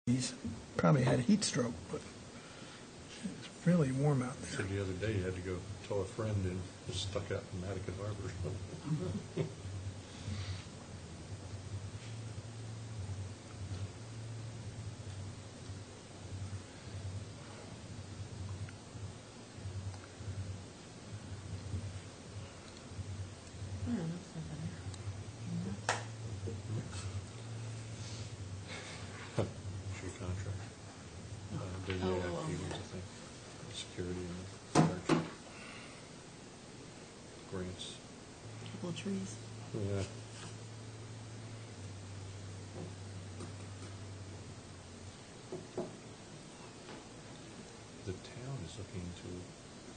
He's probably had heat stroke, but it's really warm out there. So the other day, you had to go tell a friend and was stuck out in Nantucket Harbor. Tree contract. WAIP ones, I think. Security and energy. Grants. Couple of trees. Yeah. The town is looking to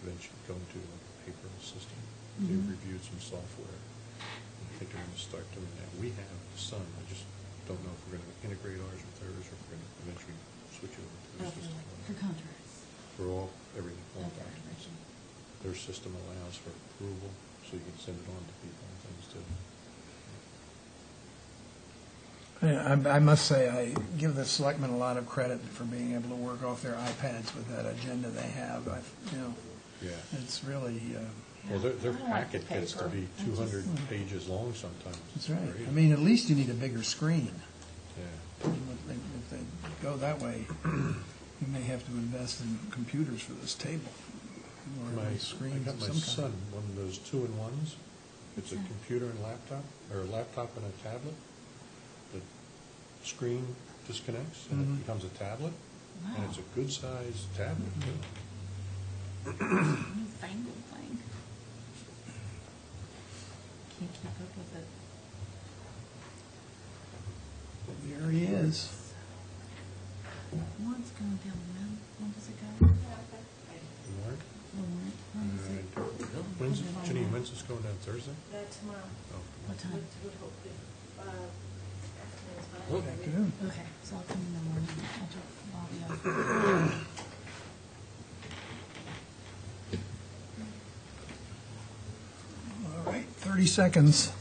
eventually go into a paperless system. They've reviewed some software. I think they're going to start doing that. We have Sun. I just don't know if we're going to integrate ours with theirs or if we're going to eventually switch over to their system. For contracts. For everything, all Okay, documents. gotcha. Their system allows for approval, so you can send it on to people and things too. I must say, I give the selectmen a lot of credit for being able to work off their iPads with that agenda they have. Yeah. It's really, Well, their I like the packet gets to paper. be 200 pages long sometimes. that's right. Great. I mean, at least you need a bigger screen. Yeah. If they go that way, you may have to invest in computers for this table. Or I screens got of my some son kind. one of those 2-in-1s. It's a Yeah. computer and laptop, or a laptop and a tablet. The screen disconnects and it becomes a tablet, and it's a good-sized tablet too. Newfangled thing. Can't keep up with it. There he is. One's going down when does it go? Warrant? The warrant. When is it? When's Janine, when's this going down, Thursday? Tomorrow. Oh. What time? Would hope that, afternoon's fine. Oh. Afternoon. Okay, so I'll come in the morning. I'll drop Bobby off. All right, 30 seconds.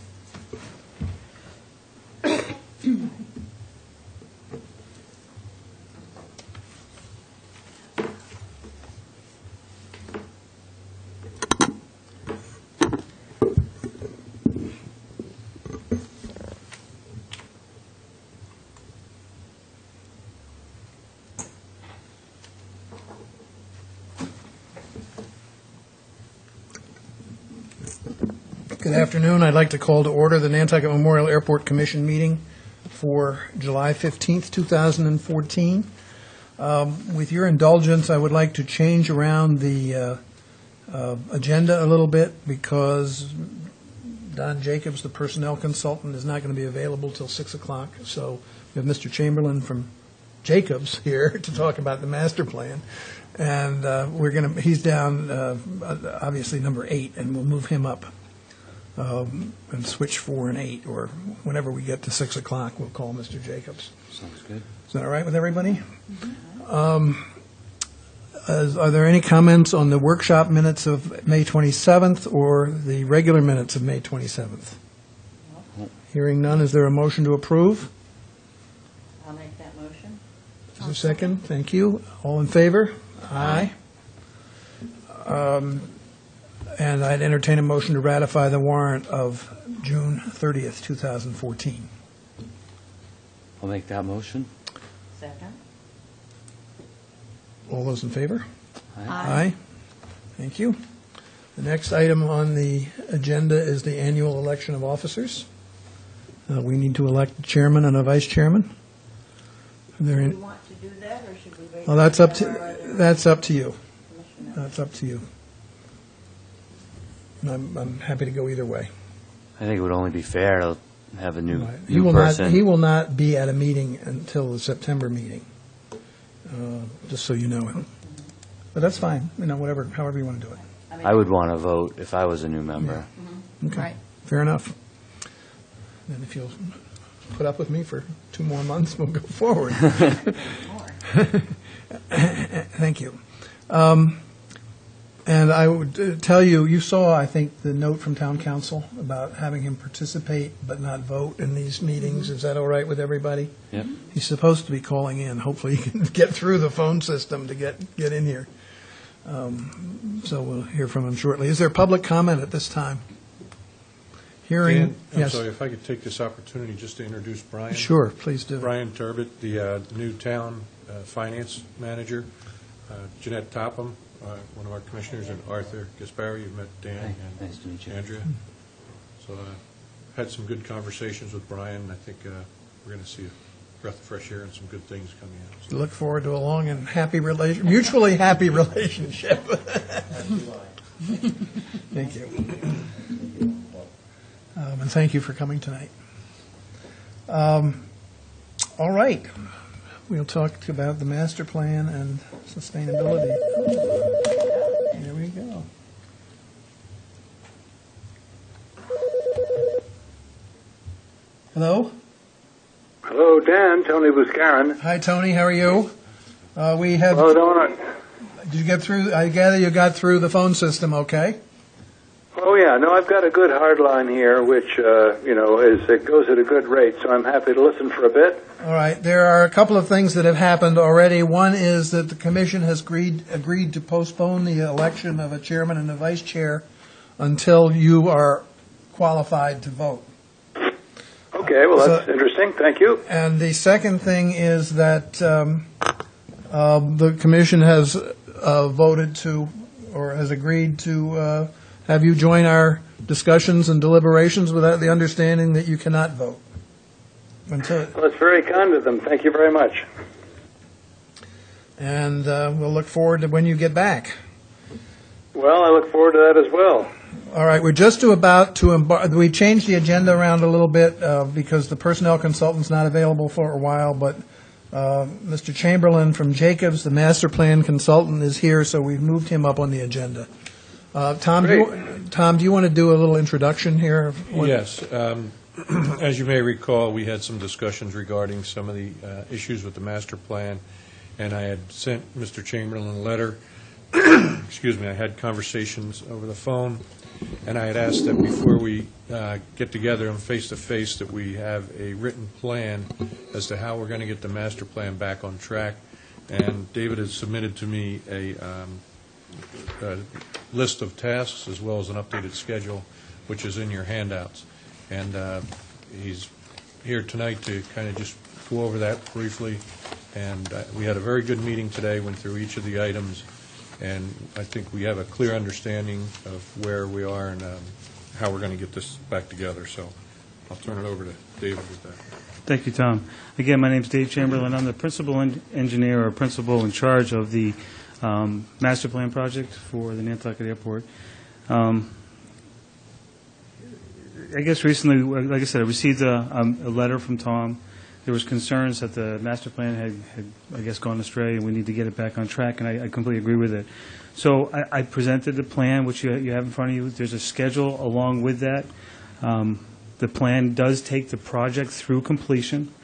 Good afternoon. I'd like to call to order the Nantucket Memorial Airport Commission meeting for July 15th, 2014. With your indulgence, I would like to change around the agenda a little bit because Don Jacobs, the personnel consultant, is not going to be available till 6 o'clock. So we have Mr. Chamberlain from Jacobs here to talk about the master plan. And he's down, obviously, number 8, and we'll move him up. And switch 4 and 8, or whenever we get to 6 o'clock, we'll call Mr. Jacobs. Sounds good. Is that all right with everybody? Are there any comments on the workshop minutes of May 27th or the regular minutes of May 27th? No. Hearing none, is there a motion to approve? I'll make that motion. Is there a second? Thank you. All in favor? Aye. And I'd entertain a motion to ratify the warrant of June 30th, 2014. I'll make that motion. Second. All those in favor? Aye. Thank you. The next item on the agenda is the annual election of officers. We need to elect a chairman and a vice chairman. Are there Do any- you want to do that, or should we wait? Well, that's up to you. Commissioner? That's up to you. And I'm happy to go either way. I think it would only be fair to have a new He will not. person. He will not be at a meeting until the September meeting. Just so you know it. But that's fine. Whatever, however you want to do it. I would want to vote if I was a new member. Okay. Right. Fair enough. And if you'll put up with me for 2 more months, we'll go forward. Thank you. And I would tell you, you saw, I think, the note from town council about having him participate but not vote in these meetings. Is that all right with everybody? Yep. He's supposed to be calling in. Hopefully he can get through the phone system to get in here. So we'll hear from him shortly. Is there public comment at this time? Hearing, Dan, I'm yes. sorry, if I could take this opportunity just to introduce Brian. Sure, please do. Brian Turbot, the new town finance manager. Jeanette Topham, one of our commissioners, and Arthur Gaspari. You've met Dan Hi, and nice to meet you. Andrea. So had some good conversations with Brian. I think we're going to see a breath of fresh air and some good things coming out. So Look forward to a long and happy mutually happy relationship. Thank you. And thank you for coming tonight. All right. We'll talk about the master plan and sustainability. There we go. Hello? Hello, Dan. Tony Buscarin. Hi, Tony. How are you? We have. Hello, Don. Did you get through? I gather you got through the phone system okay? Oh, yeah. No, I've got a good hard line here, which, it goes at a good rate, so I'm happy to listen for a bit. All right. There are a couple of things that have happened already. One is that the commission has agreed to postpone the election of a chairman and a vice chair until you are qualified to vote. Okay, well, that's interesting. Thank you. And the second thing is that the commission has voted to, or has agreed to, have you join our discussions and deliberations without the understanding that you cannot vote. Until, Well, it's very kind of them. Thank you very much. and we'll look forward to when you get back. Well, I look forward to that as well. All right, we're just about to embark. We changed the agenda around a little bit because the personnel consultant's not available for a while, but Mr. Chamberlain from Jacobs, the master plan consultant, is here, so we've moved him up on the agenda. Tom, do you want to do a little introduction here? yes. As you may recall, we had some discussions regarding some of the issues with the master plan, and I had sent Mr. Chamberlain a letter. Excuse me, I had conversations over the phone, and I had asked that before we get together and face-to-face that we have a written plan as to how we're going to get the master plan back on track. And David has submitted to me a list of tasks as well as an updated schedule, which is in your handouts. And he's here tonight to kind of just go over that briefly. And we had a very good meeting today, went through each of the items, and I think we have a clear understanding of where we are and how we're going to get this back together. So I'll turn it over to David with that. Thank you, Tom. Again, my name's Dave Chamberlain. I'm the principal engineer or principal in charge of the master plan project for the Nantucket Airport. I guess recently, like I said, I received a letter from Tom. There was concerns that the master plan had, I guess, gone astray, and we need to get it back on track, and I completely agree with it. So I presented the plan, which you have in front of you. There's a schedule along with that. The plan does take the project through completion.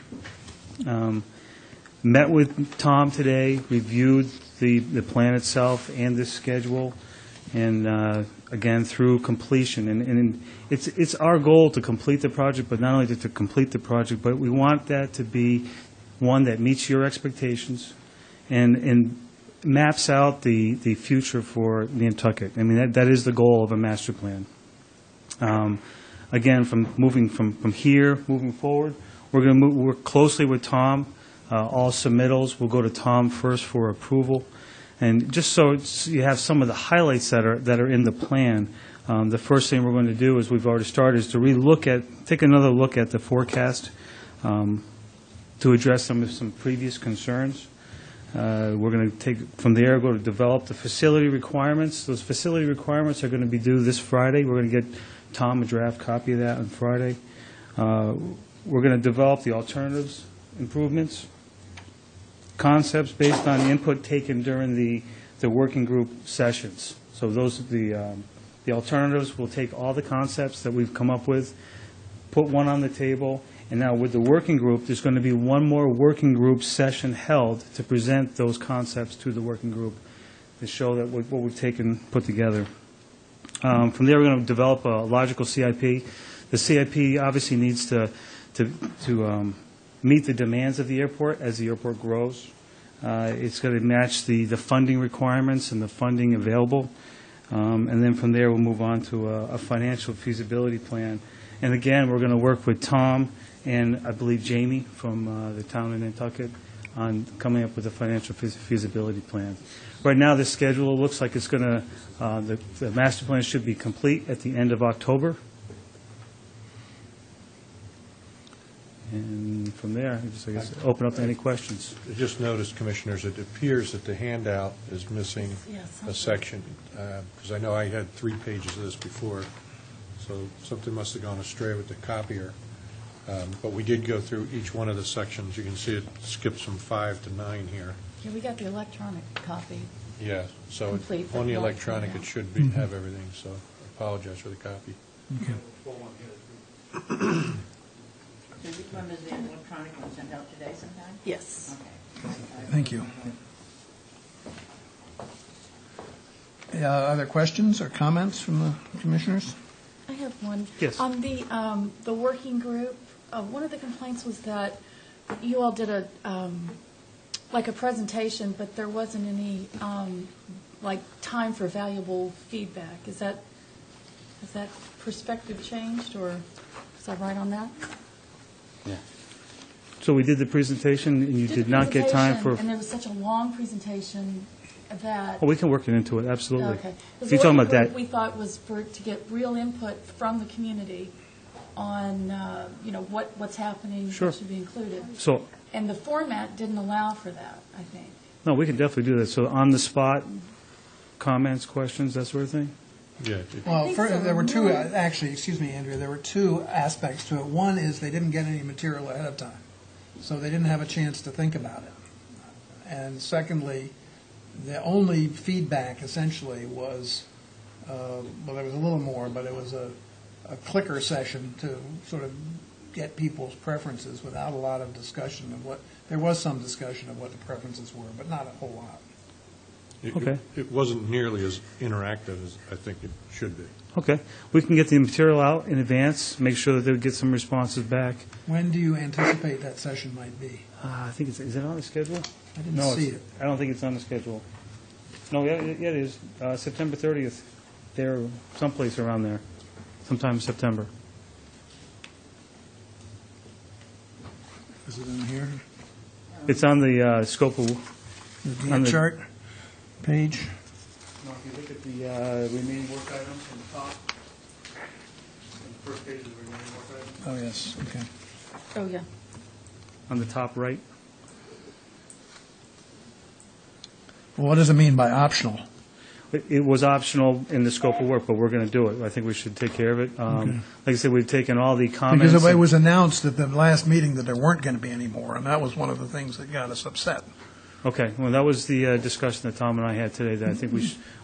Met with Tom today, reviewed the plan itself and the schedule, and again, through completion. And it's our goal to complete the project, but not only to complete the project, but we want that to be one that meets your expectations and maps out the future for Nantucket. I mean, that is the goal of a master plan. Again, moving forward, we're going to work closely with Tom. All submittals will go to Tom first for approval. And just so you have some of the highlights that are in the plan, the first thing we're going to do, is we've already started, is to take another look at the forecast to address some previous concerns. We're going to take from there, go to develop the facility requirements. Those facility requirements are going to be due this Friday. We're going to get Tom a draft copy of that on Friday. We're going to develop the alternatives improvements, concepts based on the input taken during the working group sessions. So those the alternatives will take all the concepts that we've come up with, put one on the table, and now with the working group, there's going to be one more working group session held to present those concepts to the working group. to show that what we've put together. From there, we're going to develop a logical CIP. The CIP obviously needs to meet the demands of the airport as the airport grows. It's going to match the funding requirements and the funding available. And then from there, we'll move on to a financial feasibility plan. And again, we're going to work with Tom and I believe Jamie from the town of Nantucket on coming up with a financial feasibility plan. Right now, the schedule looks like it's going to, the master plan should be complete at the end of October. And from there, I guess, open up to any questions. I just noticed, Commissioners, it appears that the handout is missing Yes. a section, because I know I had 3 pages of this before, so something must have gone astray with the copier. But we did go through each one of the sections. You can see it skips from 5 to 9 here. Yeah, we got the electronic copy. Yeah, so Complete, but on the not electronic, handout. it should be, have everything, so I apologize for the copy. Okay. So which one was the electronic one sent out today sometime? Yes. Okay. Thank you. Other questions or comments from the commissioners? I have one. Yes. On the working group, one of the complaints was that you all did a presentation, but there wasn't any, time for valuable feedback. Has that perspective changed, or is that right on that? Yeah. So we did the presentation, and you did not get time for... And there was such a long presentation that... Oh, we can work it into it, absolutely. Okay. If you're talking about that... We thought was to get real input from the community on, what's happening, Sure. what should be included. So, And the format didn't allow for that, I think. no, we can definitely do that. So on the spot, comments, questions, that sort of thing? Yeah, Well, think so. there were two, actually, excuse me, Andrea, there were two aspects to it. One is they didn't get any material ahead of time, so they didn't have a chance to think about it. And secondly, the only feedback essentially was, well, there was a little more, but it was a clicker session to sort of get people's preferences without a lot of discussion of what, there was some discussion of what the preferences were, but not a whole lot. Okay. It wasn't nearly as interactive as I think it should be. Okay. We can get the material out in advance, make sure that they would get some responses back. When do you anticipate that session might be? I think is it on the schedule? I didn't No, see it's- it. I don't think it's on the schedule. No, yeah, it is. September 30th. There, someplace around there, sometime in September. Is it in here? It's on the scope of... The On Gantt the- chart page? No, if you look at the remaining work items on the top, on the first page of the remaining work items, Oh, yes, okay. Oh, yeah. on the top right. Well, what does it mean by optional? It was optional in the scope of work, but we're going to do it. I think we should take care of it. Like I said, we've taken all the comments. Because it was announced at the last meeting that there weren't going to be any more, and that was one of the things that got us upset. Okay, well, that was the discussion that Tom and I had today, that I think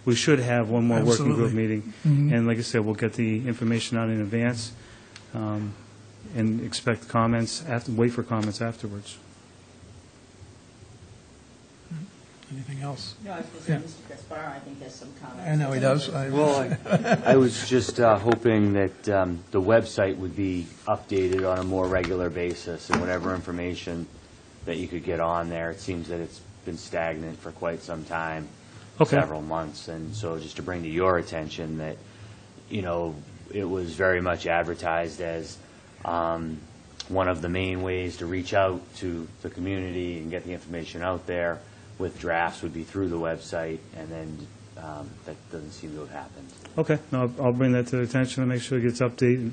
we should have one more working group Absolutely. meeting. Mhm. And like I said, we'll get the information out in advance and expect comments, wait for comments afterwards. Anything else? No, I was going to Yeah. say, Mr. Gaspar, I think has some comments. I know he does. Well, I was just hoping that the website would be updated on a more regular basis, and whatever information that you could get on there. It seems that it's been stagnant for quite some time, Okay. several months. And so just to bring to your attention that, it was very much advertised as one of the main ways to reach out to the community and get the information out there with drafts would be through the website, and then that doesn't seem to have happened. Okay, no, I'll bring that to the attention and make sure it gets updated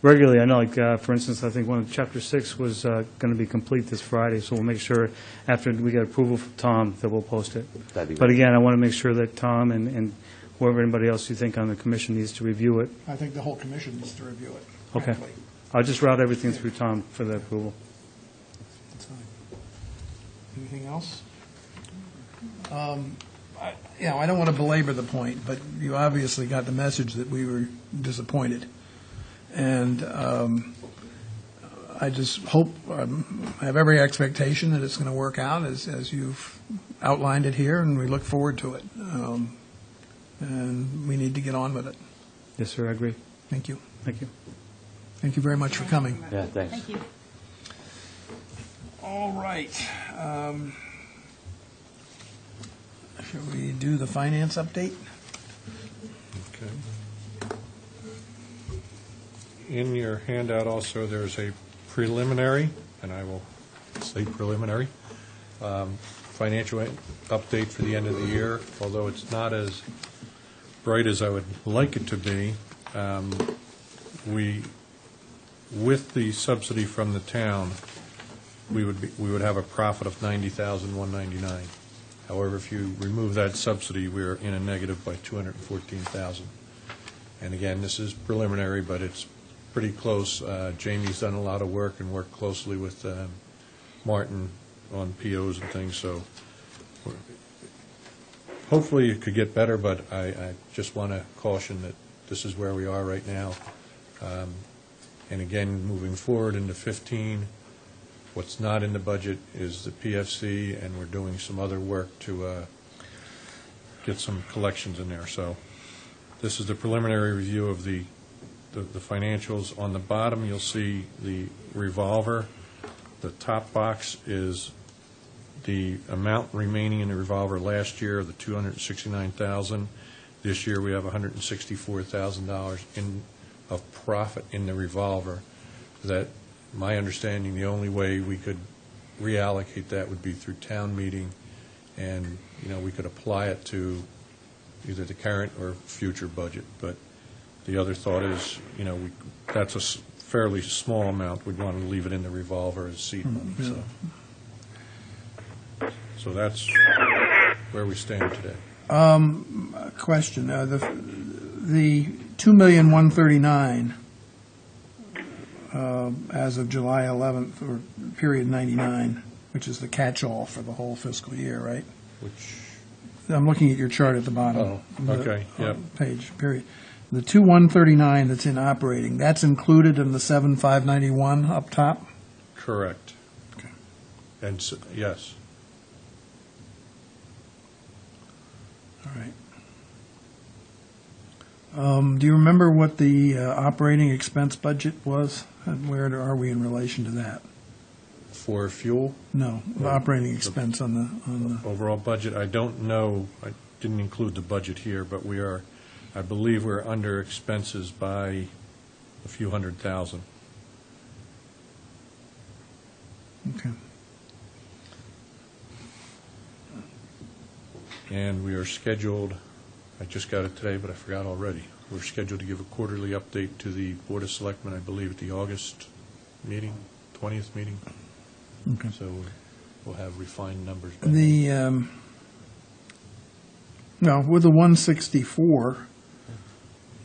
regularly. I know, for instance, I think one of Chapter 6 was going to be complete this Friday, so we'll make sure after we get approval from Tom that we'll post it. That'd be But great. again, I want to make sure that Tom and whoever, anybody else you think on the commission needs to review it. I think the whole commission needs to review it, Okay. frankly. I'll just route everything through Tom for the approval. That's fine. Anything else? I don't want to belabor the point, but you obviously got the message that we were disappointed. And I just hope, I have every expectation that it's going to work out as you've outlined it here, and we look forward to it. And we need to get on with it. Yes, sir, I agree. Thank you. Thank you. Thank you very much for coming. Yeah, thanks. Thank you. All right. Shall we do the finance update? Okay. In your handout also, there's a preliminary, and I will say preliminary, financial update for the end of the year, although it's not as bright as I would like it to be. With the subsidy from the town, we would have a profit of $90,199. However, if you remove that subsidy, we're in a negative by $214,000. And again, this is preliminary, but it's pretty close. Jamie's done a lot of work and worked closely with Martin on POs and things, so hopefully it could get better, but I just want to caution that this is where we are right now. And again, moving forward into 15, what's not in the budget is the PFC, and we're doing some other work to get some collections in there. So this is the preliminary review of the financials. On the bottom, you'll see the revolver. The top box is the amount remaining in the revolver last year, the $269,000. This year, we have $164,000 of profit in the revolver. That, my understanding, the only way we could reallocate that would be through town meeting, and we could apply it to either the current or future budget. But the other thought is, that's a fairly small amount. We'd want to leave it in the revolver as seed money. So that's where we stand today. Question, the $2,139,000 as of July 11th, or period 99, which is the catch-all for the whole fiscal year, right? Which, I'm looking at your chart at the bottom. Oh, okay, yep. Page, period. The 2,139 that's in operating, that's included in the 7,591 up top? correct. Okay. And, yes. All right. Do you remember what the operating expense budget was? And where are we in relation to that? For fuel, No, the operating expense on the, overall budget, I don't know, I didn't include the budget here, but we are, I believe we're under expenses by a few $100,000. okay. And we are scheduled, I just got it today, but I forgot already. We're scheduled to give a quarterly update to the Board of Selectmen, I believe, at the August meeting, 20th meeting. Okay. So we'll have refined numbers. by The, no, with the 164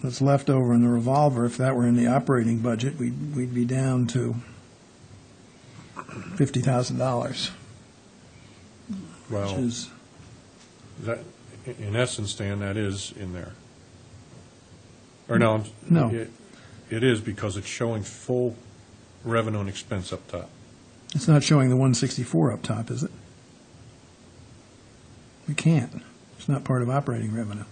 that's left over in the revolver, if that were in the operating budget, we'd be down to $50,000, Well, which is, that, in essence, Dan, that is in there. Or no. No. It is because it's showing full revenue and expense up top. it's not showing the 164 up top, is it? We can't. It's not part of operating revenue.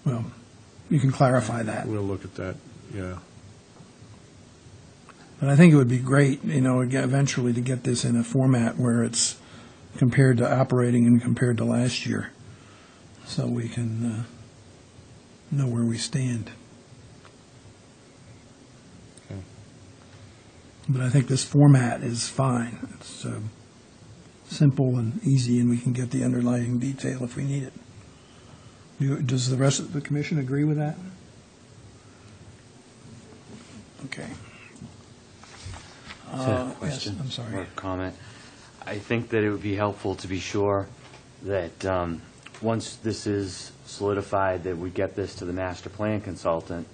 Well, you can clarify that. We'll look at that, yeah. But I think it would be great, eventually to get this in a format where it's compared to operating and compared to last year, so we can know where we stand. Okay. But I think this format is fine. It's simple and easy, and we can get the underlying detail if we need it. Does the rest of the commission agree with that? Okay. Is that a question? Yes, I'm sorry. Or comment? I think that it would be helpful to be sure that once this is solidified, that we get this to the master plan consultant.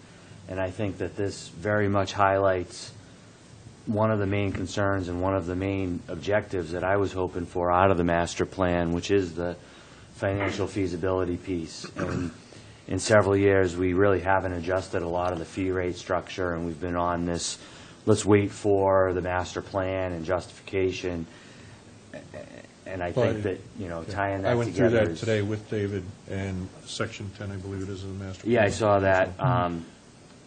And I think that this very much highlights one of the main concerns and one of the main objectives that I was hoping for out of the master plan, which is the financial feasibility piece. And in several years, we really haven't adjusted a lot of the fee rate structure, and we've been on this, let's wait for the master plan and justification. And I think that, tying that together I went through that is- today with David, and Section 10, I believe it is, of the master plan. Yeah, I saw that.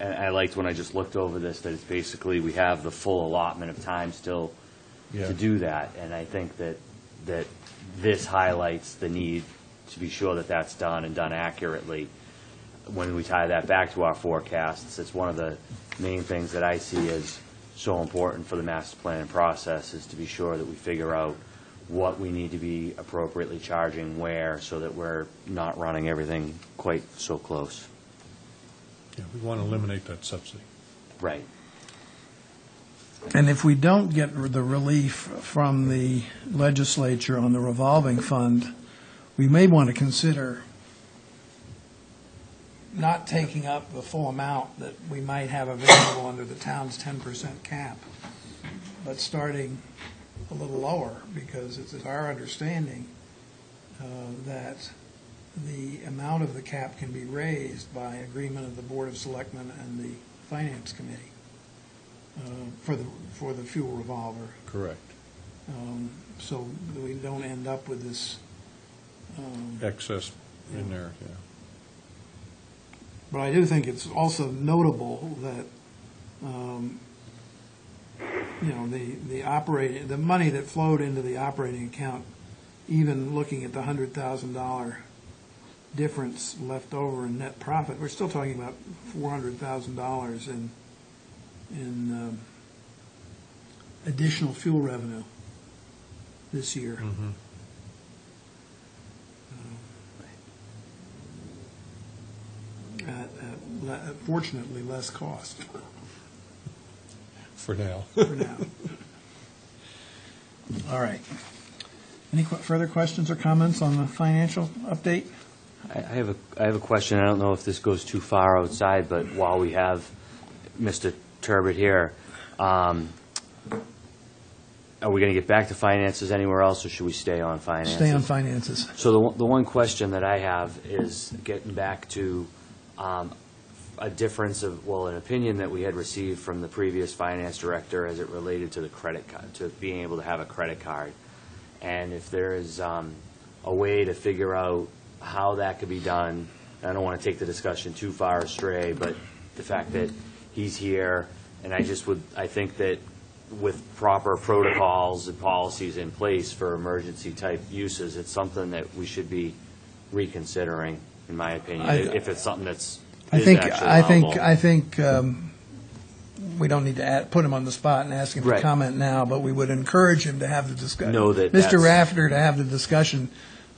And I liked when I just looked over this, that it's basically, we have the full allotment of time still Yeah. to do that. And I think that this highlights the need to be sure that that's done and done accurately. When we tie that back to our forecasts, it's one of the main things that I see as so important for the master plan process, is to be sure that we figure out what we need to be appropriately charging where, so that we're not running everything quite so close. Yeah, we want to eliminate that subsidy. Right. And if we don't get the relief from the legislature on the revolving fund, we may want to consider not taking up the full amount that we might have available under the town's 10% cap, but starting a little lower, because it's our understanding that the amount of the cap can be raised by agreement of the Board of Selectmen and the Finance Committee for the fuel revolver. Correct. So that we don't end up with this. Excess in there, yeah. But I do think it's also notable that, the money that flowed into the operating account, even looking at the $100,000 difference left over in net profit, we're still talking about $400,000 in additional fuel revenue this year. Mm-hmm. At fortunately less cost For now. for now. All right. Any further questions or comments on the financial update? I have a question. I don't know if this goes too far outside, but while we have Mr. Turbot here, are we going to get back to finances anywhere else, or should we stay on finances? Stay on finances. So the one question that I have is getting back to a difference of, an opinion that we had received from the previous finance director as it related to the credit card, to being able to have a credit card. And if there is a way to figure out how that could be done. I don't want to take the discussion too far astray, but the fact that he's here, and I think that with proper protocols and policies in place for emergency-type uses, it's something that we should be reconsidering, in my opinion, if it's something that's I think we don't need to put him on the spot and ask him to Right. comment now, but we would encourage him to have the discussion. Know that Mr. that's- Rafter to have the discussion.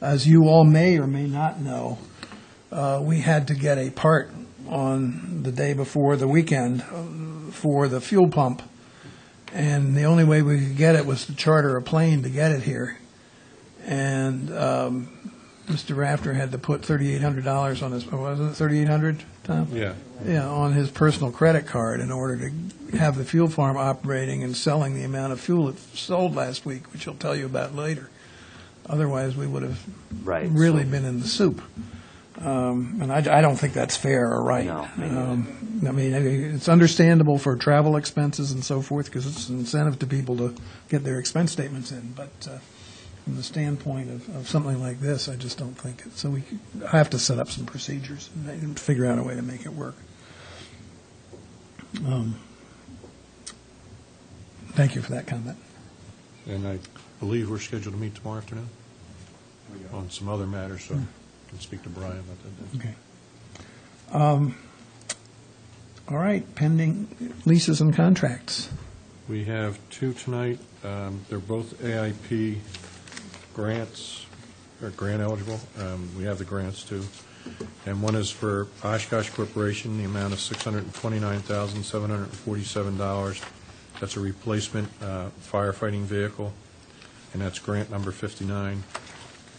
As you all may or may not know, we had to get a part on the day before the weekend for the fuel pump, and the only way we could get it was to charter a plane to get it here. And Mr. Rafter had to put $3,800 on his, wasn't it $3,800, Tom? Yeah. Yeah, on his personal credit card in order to have the fuel farm operating and selling the amount of fuel it sold last week, which he'll tell you about later. Otherwise, we would have Right, really so- been in the soup. And I don't think that's fair or right. No, I mean, it's understandable for travel expenses and so forth, because it's an incentive to people to get their expense statements in. But from the standpoint of something like this, I just don't think it. So we have to set up some procedures and figure out a way to make it work. Thank you for that comment. And I believe we're scheduled to meet tomorrow afternoon on some other matters, so I can speak to Brian about that. Okay. All right, pending leases and contracts. We have two tonight. They're both AIP grants, or grant eligible. We have the grants, too. And one is for Oshkosh Corporation, the amount of $629,747. That's a replacement firefighting vehicle, and that's grant number 59.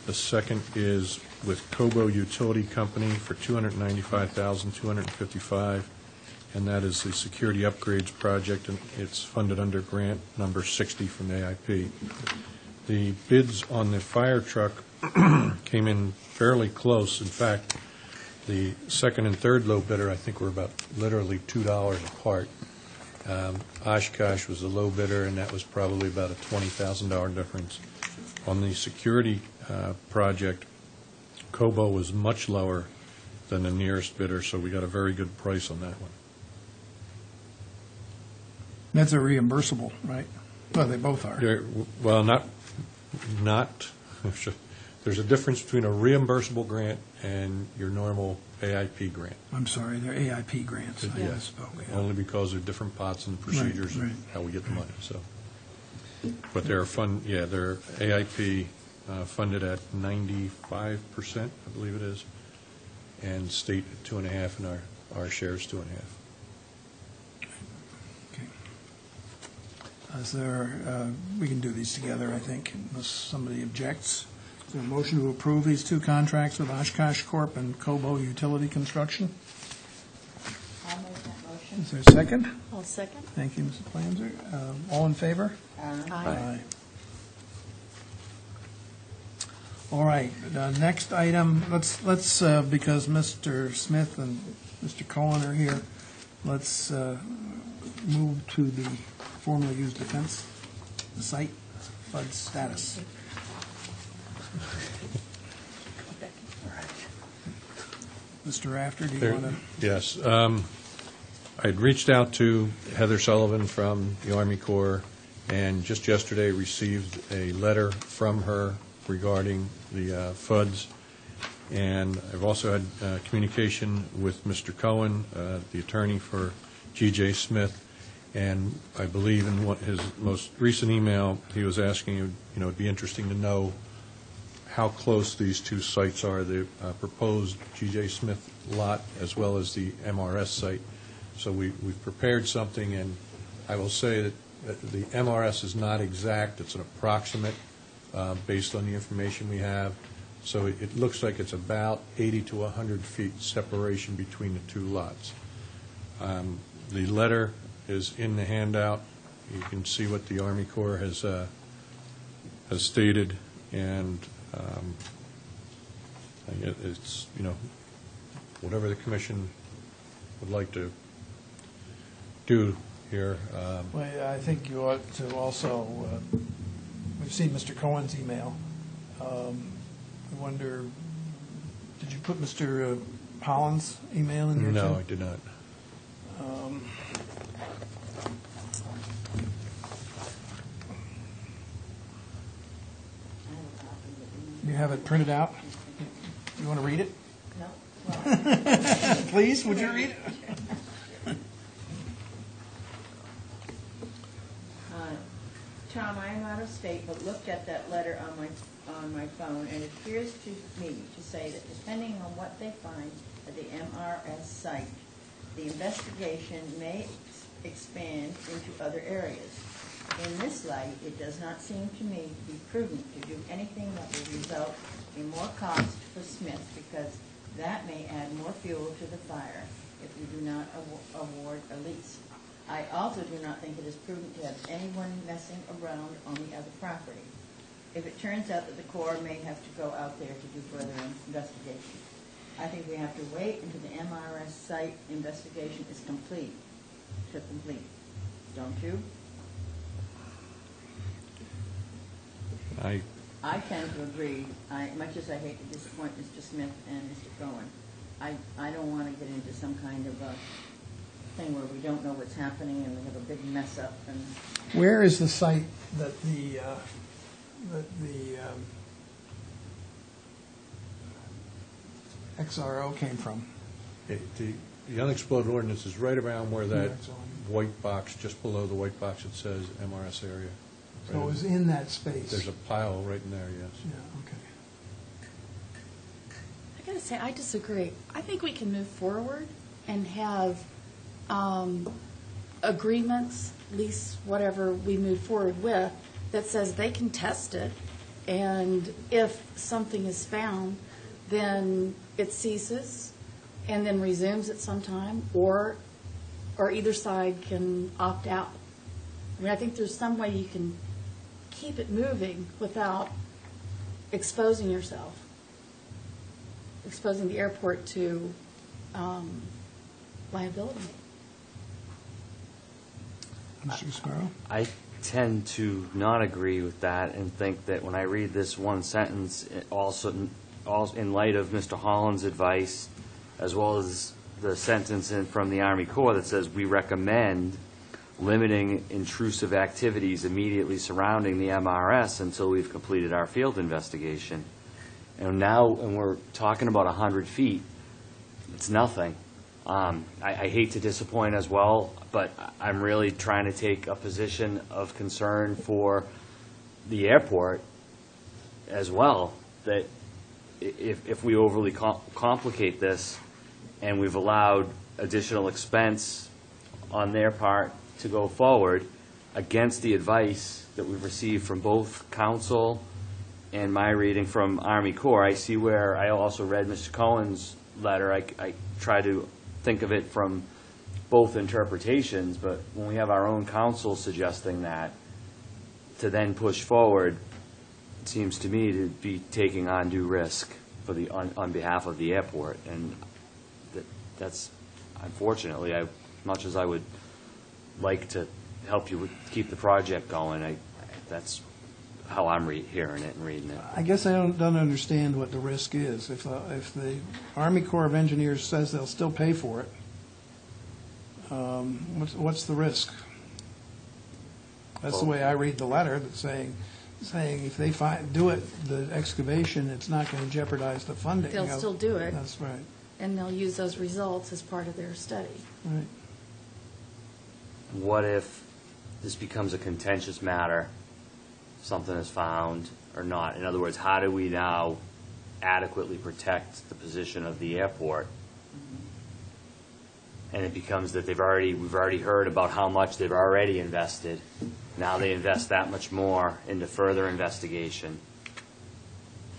The second is with Cobo Utility Company for $295,255, and that is the security upgrades project, and it's funded under grant number 60 from AIP. The bids on the fire truck came in fairly close. In fact, The second and third low bidder, I think, were about literally $2 apart. Oshkosh was the low bidder, and that was probably about a $20,000 difference. On the security project, Cobo was much lower than the nearest bidder, so we got a very good price on that one. That's a reimbursable, right? Well, they both are. Well, not, there's a difference between a reimbursable grant and your normal AIP grant. I'm sorry, they're AIP grants. I Yes, misspoke, yeah. only because of different pots and procedures right. and how we get the money, so. But they're they're AIP funded at 95%, I believe it is, and state at 2.5%, and our share is 2.5%. Okay. Is there, we can do these together, I think, unless somebody objects. Is there a motion to approve these two contracts with Oshkosh Corp. And Cobo Utility Construction? I'll make that motion. Is there a second? I'll second. Thank you, Mrs. Planzer. All in favor? Aye. All right, next item, let's because Mr. Smith and Mr. Cohen are here, let's move to the formerly used defense site FUD status. Mr. Rafter, do you want to? Yes. I had reached out to Heather Sullivan from the Army Corps, and just yesterday received a letter from her regarding the FUDs. And I've also had communication with Mr. Cohen, the attorney for G.J. Smith, and I believe in his most recent email, he was asking, it'd be interesting to know how close these two sites are, the proposed G.J. Smith lot as well as the MRS site. So we've prepared something, and I will say that the MRS is not exact. It's an approximate based on the information we have. So it looks like it's about 80 to 100 feet separation between the two lots. The letter is in the handout. You can see what the Army Corps has stated, and it's, whatever the commission would like to do here. Well, I think you ought to also, we've seen Mr. Cohen's email. I wonder, did you put Mr. Holland's email in there too? No, I did not. You have it printed out? You want to read it? No? Well, Please, would you read it? Tom, I am out of state, but looked at that letter on my phone, and it appears to me to say that depending on what they find at the MRS site, the investigation may expand into other areas. In this light, it does not seem to me to be prudent to do anything that will result in more cost for Smith, because that may add more fuel to the fire if we do not award a lease. I also do not think it is prudent to have anyone messing around on the other property. If it turns out that the Corps may have to go out there to do further investigation, I think we have to wait until the MRS site investigation is complete. Don't you? I tend to agree. Much as I hate to disappoint Mr. Smith and Mr. Cohen, I don't want to get into some kind of a thing where we don't know what's happening and we have a big mess up. And Where is the site that the XRO came from? The unexploded ordnance is right around where that white box, just below the white box, it says MRS area. So it was in that space? There's a pile right in there, yes. Yeah, okay. I gotta say, I disagree. I think we can move forward and have agreements, lease, whatever we move forward with, that says they can test it, and if something is found, then it ceases and then resumes at some time, or either side can opt out. I mean, I think there's some way you can keep it moving without exposing yourself. exposing the airport to liability. Mr. Sparrow? I tend to not agree with that and think that when I read this one sentence, it also in light of Mr. Holland's advice, as well as the sentence from the Army Corps that says, we recommend limiting intrusive activities immediately surrounding the MRS until we've completed our field investigation. And we're talking about 100 feet. It's nothing. I hate to disappoint as well, but I'm really trying to take a position of concern for the airport as well, that if we overly complicate this and we've allowed additional expense on their part to go forward against the advice that we've received from both council and my reading from Army Corps. I see where I also read Mr. Cohen's letter. I try to think of it from both interpretations, but when we have our own council suggesting that, to then push forward, it seems to me to be taking undue risk for on behalf of the airport, and that's unfortunately, as much as I would like to help you keep the project going, that's how I'm hearing it and reading it. I guess I don't understand what the risk is. If the Army Corps of Engineers says they'll still pay for it, what's the risk? That's the way I read the letter, that's saying if they do it, the excavation, it's not going to jeopardize the funding. They'll still do it. That's right. And they'll use those results as part of their study. Right. What if this becomes a contentious matter, something is found or not? In other words, how do we now adequately protect the position of the airport? And it becomes that we've already heard about how much they've already invested. Now they invest that much more into further investigation.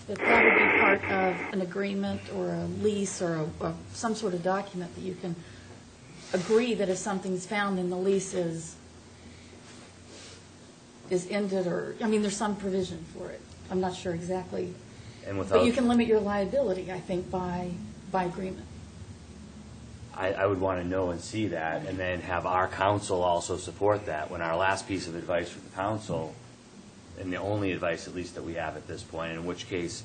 But that would be part of an agreement or a lease or some sort of document that you can agree that if something's found in the lease is ended, or, I mean, there's some provision for it. I'm not sure exactly. And without, But you can limit your liability, I think, by agreement. I would want to know and see that, and then have our council also support that. When our last piece of advice from the council, and the only advice at least that we have at this point, in which case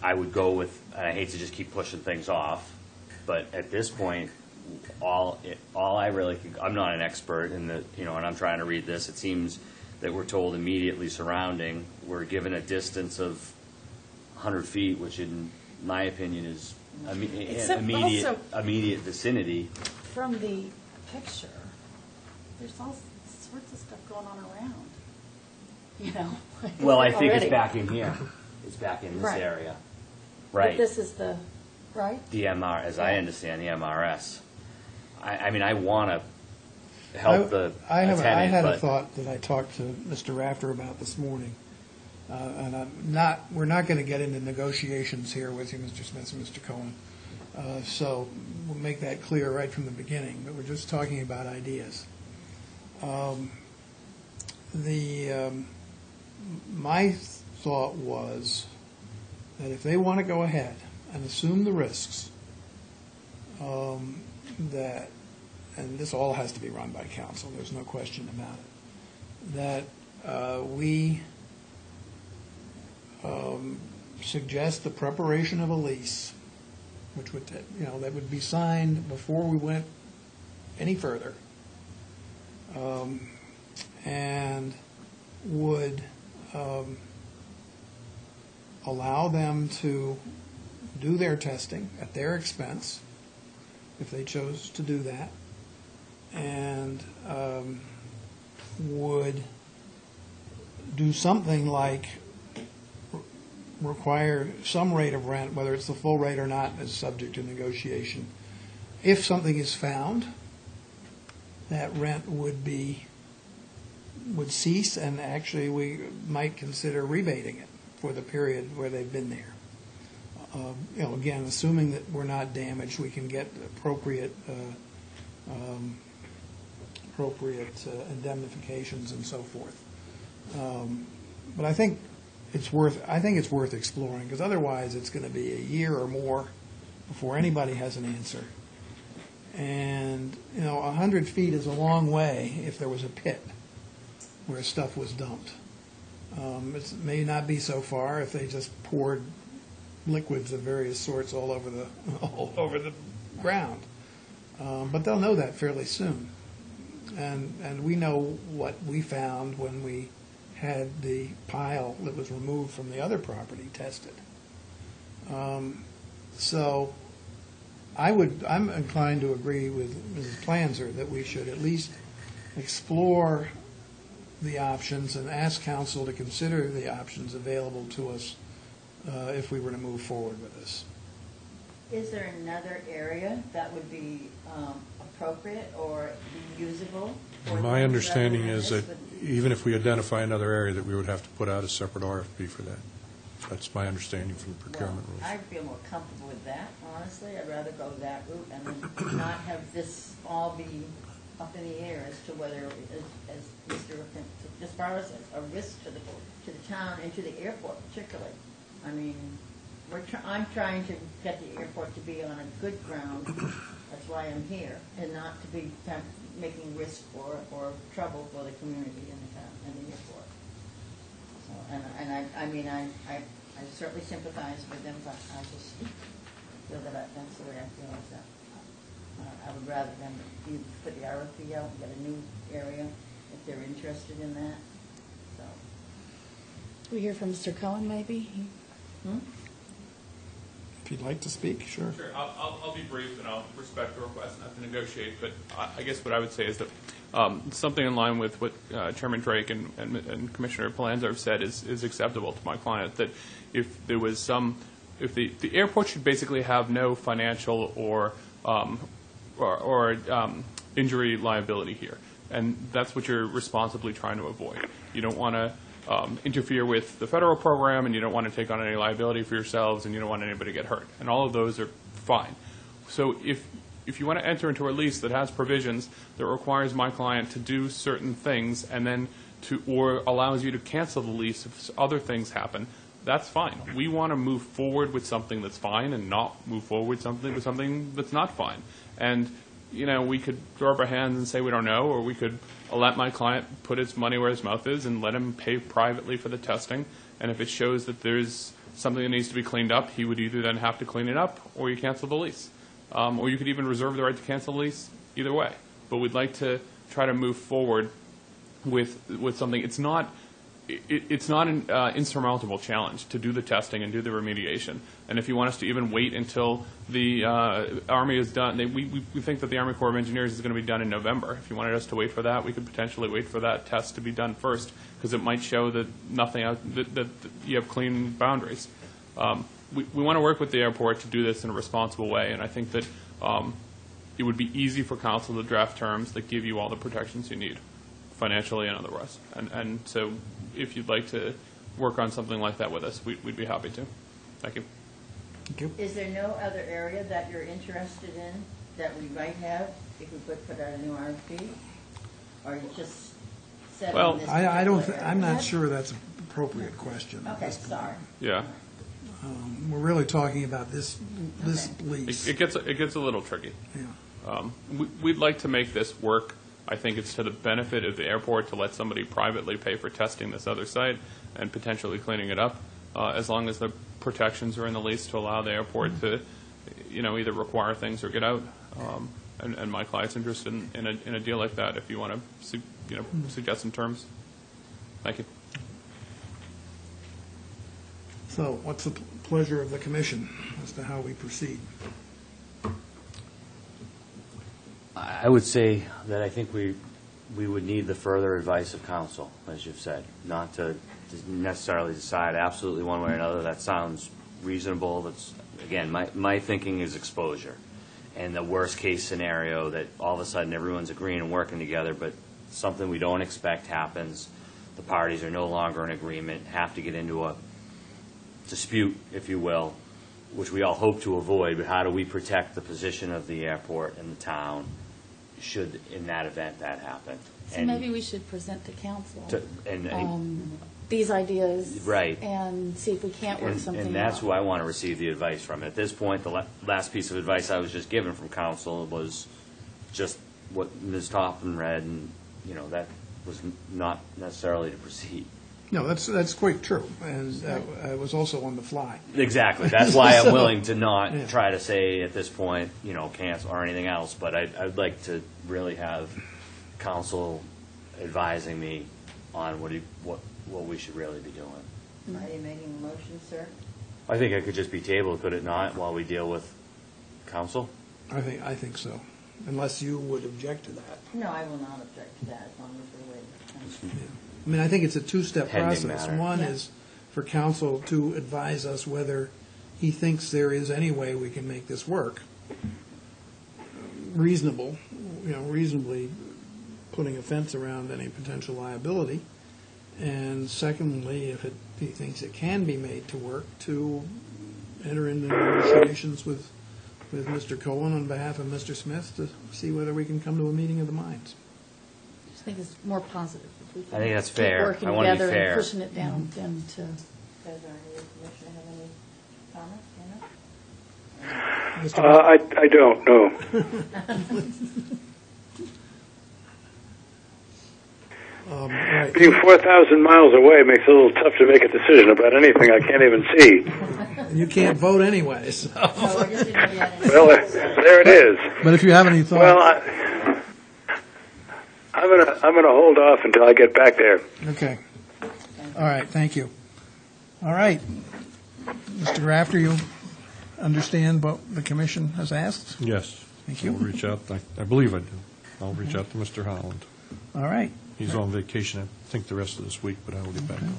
I would go with, and I hate to just keep pushing things off, but at this point, all I really, I'm not an expert in the, and I'm trying to read this, it seems that we're told immediately surrounding, we're given a distance of 100 feet, which in my opinion is immediate vicinity. From the picture, there's all sorts of stuff going on around, Well, I think already. it's back in here. It's back in this Right. area. But Right. this is the, right? The MR, as I understand the MRS. I mean, I want to help the I had tenant, a but thought that I talked to Mr. Rafter about this morning, and we're not going to get into negotiations here with you, Mr. Smith and Mr. Cohen, so we'll make that clear right from the beginning, but we're just talking about ideas. My thought was that if they want to go ahead and assume the risks, that, and this all has to be run by council, there's no question about it, that we suggest the preparation of a lease, which would, that would be signed before we went any further, and would allow them to do their testing at their expense, if they chose to do that, and would do something like require some rate of rent, whether it's the full rate or not, is subject to negotiation. If something is found, that rent would cease, and actually we might consider rebating it for the period where they've been there. Again, assuming that we're not damaged, we can get appropriate indemnifications and so forth. But I think I think it's worth exploring, because otherwise it's going to be a year or more before anybody has an answer. And, 100 feet is a long way if there was a pit where stuff was dumped. It may not be so far if they just poured liquids of various sorts all over the ground. But they'll know that fairly soon. And we know what we found when we had the pile that was removed from the other property tested. So I'm inclined to agree with Mrs. Planzer that we should at least explore the options and ask council to consider the options available to us if we were to move forward with this. Is there another area that would be appropriate or be usable? for My them understanding rather than is that this? even if we identify another area, that we would have to put out a separate RFP for that. That's my understanding from the procurement rules. I'd feel more comfortable with that, honestly. I'd rather go that route and then not have this all be up in the air as to whether, as Mr. Disparrow says, a risk to the town and to the airport particularly. I mean, I'm trying to get the airport to be on a good ground. That's why I'm here, and not to be making risk or trouble for the community and the town and the airport. So, I certainly sympathize with them, but I just feel that that's the way I feel. Is that I would rather them put the RFP out and get a new area if they're interested in that. So. We hear from Mr. Cohen, maybe? If you'd like to speak, sure. Sure, I'll be brief and I'll respect the request not to negotiate, but I guess what I would say is that something in line with what Chairman Drake and Commissioner Palanza have said is acceptable to my client, that if there was if the airport should basically have no financial or injury liability here, and that's what you're responsibly trying to avoid. You don't want to interfere with the federal program, and you don't want to take on any liability for yourselves, and you don't want anybody to get hurt. And all of those are fine. So if you want to enter into a lease that has provisions that requires my client to do certain things and then or allows you to cancel the lease if other things happen, that's fine. We want to move forward with something that's fine and not move forward with something that's not fine. And we could throw up our hands and say we don't know, or we could let my client put his money where his mouth is and let him pay privately for the testing. And if it shows that there's something that needs to be cleaned up, he would either then have to clean it up or you cancel the lease. Or you could even reserve the right to cancel the lease, either way. But we'd like to try to move forward with something. It's not an insurmountable challenge to do the testing and do the remediation. And if you want us to even wait until the Army is done, we think that the Army Corps of Engineers is going to be done in November. If you wanted us to wait for that, we could potentially wait for that test to be done first, because it might show that that you have clean boundaries. We want to work with the airport to do this in a responsible way, and I think that it would be easy for council to draft terms that give you all the protections you need, financially and otherwise. And so if you'd like to work on something like that with us, we'd be happy to. Thank you. Thank you. Is there no other area that you're interested in that we might have if we could put out a new RFP? Or you just said Well, on this I don't. particular I'm area? not sure that's an appropriate question. at Okay, this point. sorry. Yeah. We're really talking about this Okay. lease. It gets a little tricky. Yeah. We'd like to make this work. I think it's to the benefit of the airport to let somebody privately pay for testing this other site and potentially cleaning it up, as long as the protections are in the lease to allow the airport to, either require things or get out. And my client's interested in a deal like that. If you want to, suggest some terms. Thank you. So what's the pleasure of the commission as to how we proceed? I would say that I think we would need the further advice of counsel, as you've said, not to necessarily decide absolutely one way or another. That sounds reasonable. That's, again, my thinking is exposure. And the worst case scenario that all of a sudden everyone's agreeing and working together, but something we don't expect happens, the parties are no longer in agreement, have to get into a dispute, if you will, which we all hope to avoid, but how do we protect the position of the airport and the town should, in that event, that happen? So maybe we should present to council these ideas. Right. And see if we can't work something out. And that's who I want to receive the advice from. At this point, the last piece of advice I was just given from council was just what Ms. Topham read, and, that was not necessarily to proceed. No, that's quite true, and I was also on the fly. Exactly. That's why I'm So, willing to not yeah. try to say at this point, cancel or anything else, but I'd like to really have council advising me on what we should really be doing. Are you making a motion, sir? I think it could just be tabled, could it not, while we deal with council? I think so, unless you would object to that. No, I will not object to that as long as we're waiting. I mean, I think it's a two-step Pending process. matter. One Yeah. is for council to advise us whether he thinks there is any way we can make this work. Reasonably putting a fence around any potential liability. And secondly, if he thinks it can be made to work, to enter into negotiations with Mr. Cohen on behalf of Mr. Smith to see whether we can come to a meeting of the minds. I just think it's more positive. If we can I think that's keep fair. working I wanna be together fair. and pushing it down than to. Does our new commissioner have any comments, Anna? I don't know. Right. Being 4,000 miles away makes it a little tough to make a decision about anything I can't even see. And you can't vote anyway, so. No, we're just in the Well, there it is. But if you have any thoughts. Well, I'm gonna hold off until I get back there. Okay. All right, thank you. All right. Mr. Rafter, you understand what the commission has asked? Yes. Thank you. I'll reach out, I believe I do. I'll reach out to Mr. Holland. All right. He's on vacation, I think, the rest of this week, but I will get back to him.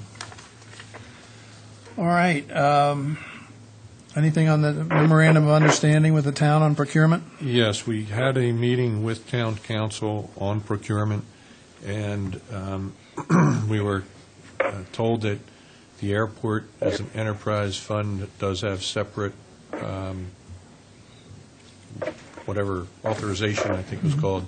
All right. Anything on the memorandum of understanding with the town on procurement? Yes, we had a meeting with town council on procurement, and we were told that the airport, as an enterprise fund, does have separate, whatever authorization, I think it was called,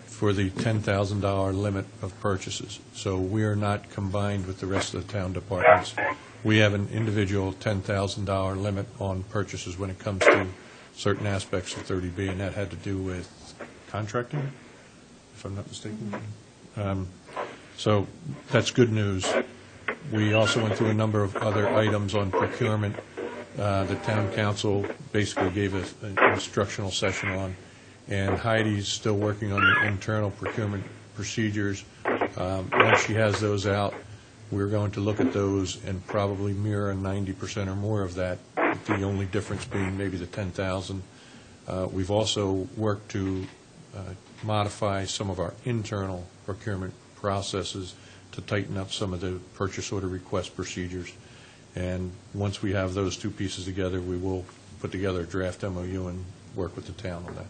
for the $10,000 limit of purchases. So we are not combined with the rest of the town departments. We have an individual $10,000 limit on purchases when it comes to certain aspects of 30B, and that had to do with contracting, if I'm not mistaken. So that's good news. We also went through a number of other items on procurement. The town council basically gave us an instructional session on, and Heidi's still working on the internal procurement procedures. Once she has those out, we're going to look at those and probably mirror 90% or more of that, the only difference being maybe the 10,000. We've also worked to modify some of our internal procurement processes to tighten up some of the purchase order request procedures. And once we have those two pieces together, we will put together a draft MOU and work with the town on that.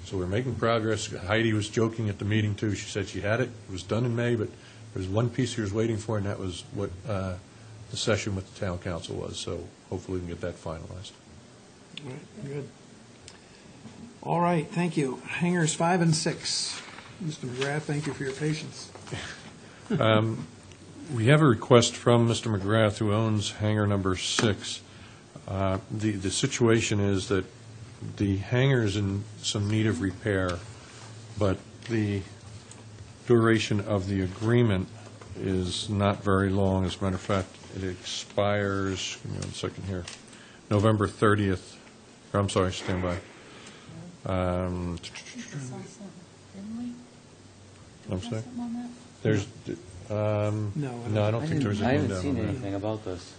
So we're making progress. Heidi was joking at the meeting, too. She said she had it. It was done in May, but there's one piece she was waiting for, and that was what the session with the town council was. So hopefully we can get that finalized. All right, good. All right, thank you. Hangars 5 and 6. Mr. McGrath, thank you for your patience. We have a request from Mr. McGrath, who owns hangar number 6. The situation is that the hangar is in some need of repair, but the duration of the agreement is not very long. As a matter of fact, it expires, give me 1 second here, November 30th. Or, I'm sorry, stand by. Didn't we? I'm Saw sorry? something on that? There's, No. I don't think there's a I name haven't down seen on that. anything about this.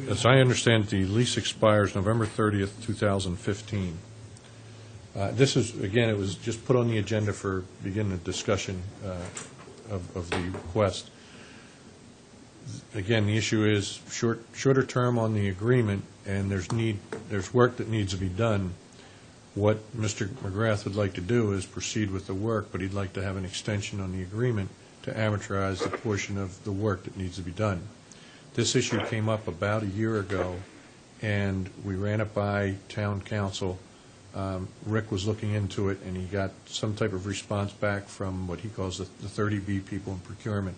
As I understand, the lease expires November 30th, 2015. This is, again, it was just put on the agenda for beginning the discussion of the request. Again, the issue is shorter term on the agreement, and there's work that needs to be done. What Mr. McGrath would like to do is proceed with the work, but he'd like to have an extension on the agreement to amortize the portion of the work that needs to be done. This issue came up about a year ago, and we ran it by town council. Rick was looking into it, and he got some type of response back from what he calls the 30B people in procurement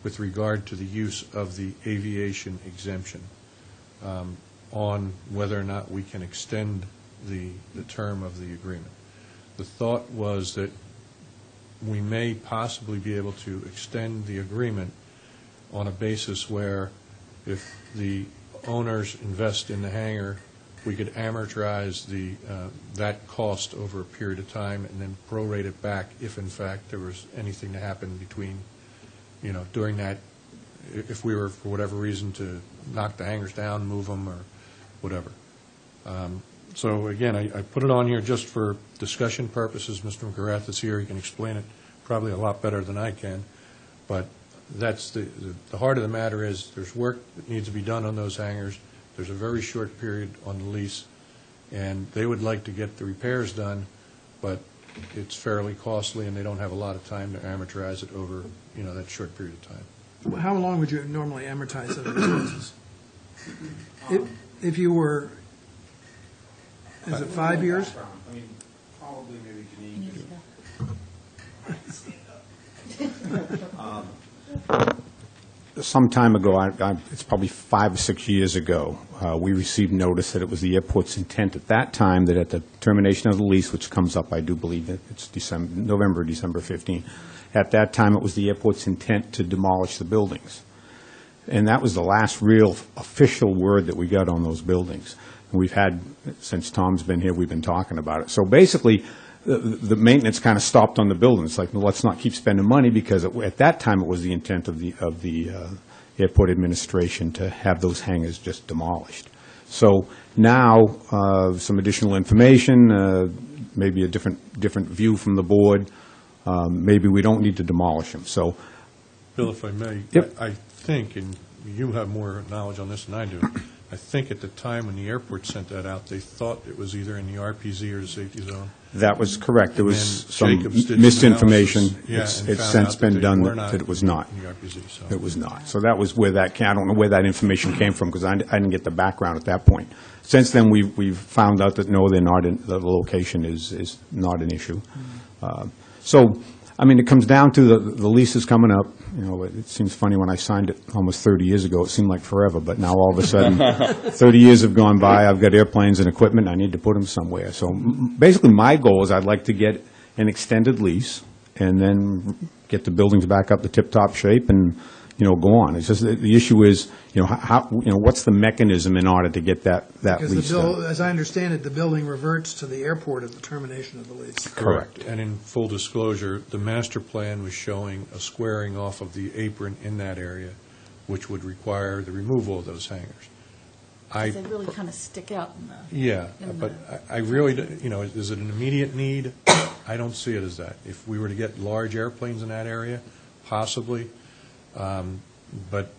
with regard to the use of the aviation exemption on whether or not we can extend the term of the agreement. The thought was that we may possibly be able to extend the agreement on a basis where if the owners invest in the hangar, we could amortize that cost over a period of time and then prorate it back if, in fact, there was anything to happen between, during that, if we were, for whatever reason, to knock the hangars down, move them, or whatever. So, again, I put it on here just for discussion purposes. Mr. McGrath is here. He can explain it probably a lot better than I can. But that's the heart of the matter is there's work that needs to be done on those hangars. There's a very short period on the lease, and they would like to get the repairs done, but it's fairly costly, and they don't have a lot of time to amortize it over, that short period of time. How long would you normally amortize those expenses? If you were, is it 5 years? I mean, probably maybe Janine some time ago, it's probably 5 or 6 years ago, we received notice that it was the airport's intent at that time that at the termination of the lease, which comes up, I do believe, it's November 15. At that time, it was the airport's intent to demolish the buildings. And that was the last real official word that we got on those buildings. And we've had, since Tom's been here, we've been talking about it. So basically, the maintenance kind of stopped on the building. It's like, well, let's not keep spending money because at that time it was the intent of the airport administration to have those hangars just demolished. So now, some additional information, maybe a different view from the board. Maybe we don't need to demolish them. So, Bill, if I may, yep. I think, and you have more knowledge on this than I do, I think at the time when the airport sent that out, they thought it was either in the RPZ or the safety zone. That was correct. There was some Jacobs did misinformation. Yeah, It's since been done that it was not. In the RPZ, so. It was not. So that was where that, I don't know where that information came from because I didn't get the background at that point. Since then, we've found out that no, they're not the location is not an issue. So, I mean, it comes down to the lease is coming up. It seems funny when I signed it almost 30 years ago. It seemed like forever, but now all of a sudden, 30 years have gone by. I've got airplanes and equipment. I need to put them somewhere. So basically, my goal is I'd like to get an extended lease and then get the buildings back up to tip-top shape and, go on. It's just the issue is, what's the mechanism in order to get that Because lease done? as I understand it, the building reverts to the airport at the termination of the lease. Correct. And in full disclosure, the master plan was showing a squaring off of the apron in that area, which would require the removal of those hangars. They really kind of stick out in the... Yeah, but I really, is it an immediate need? I don't see it as that. If we were to get large airplanes in that area, possibly. But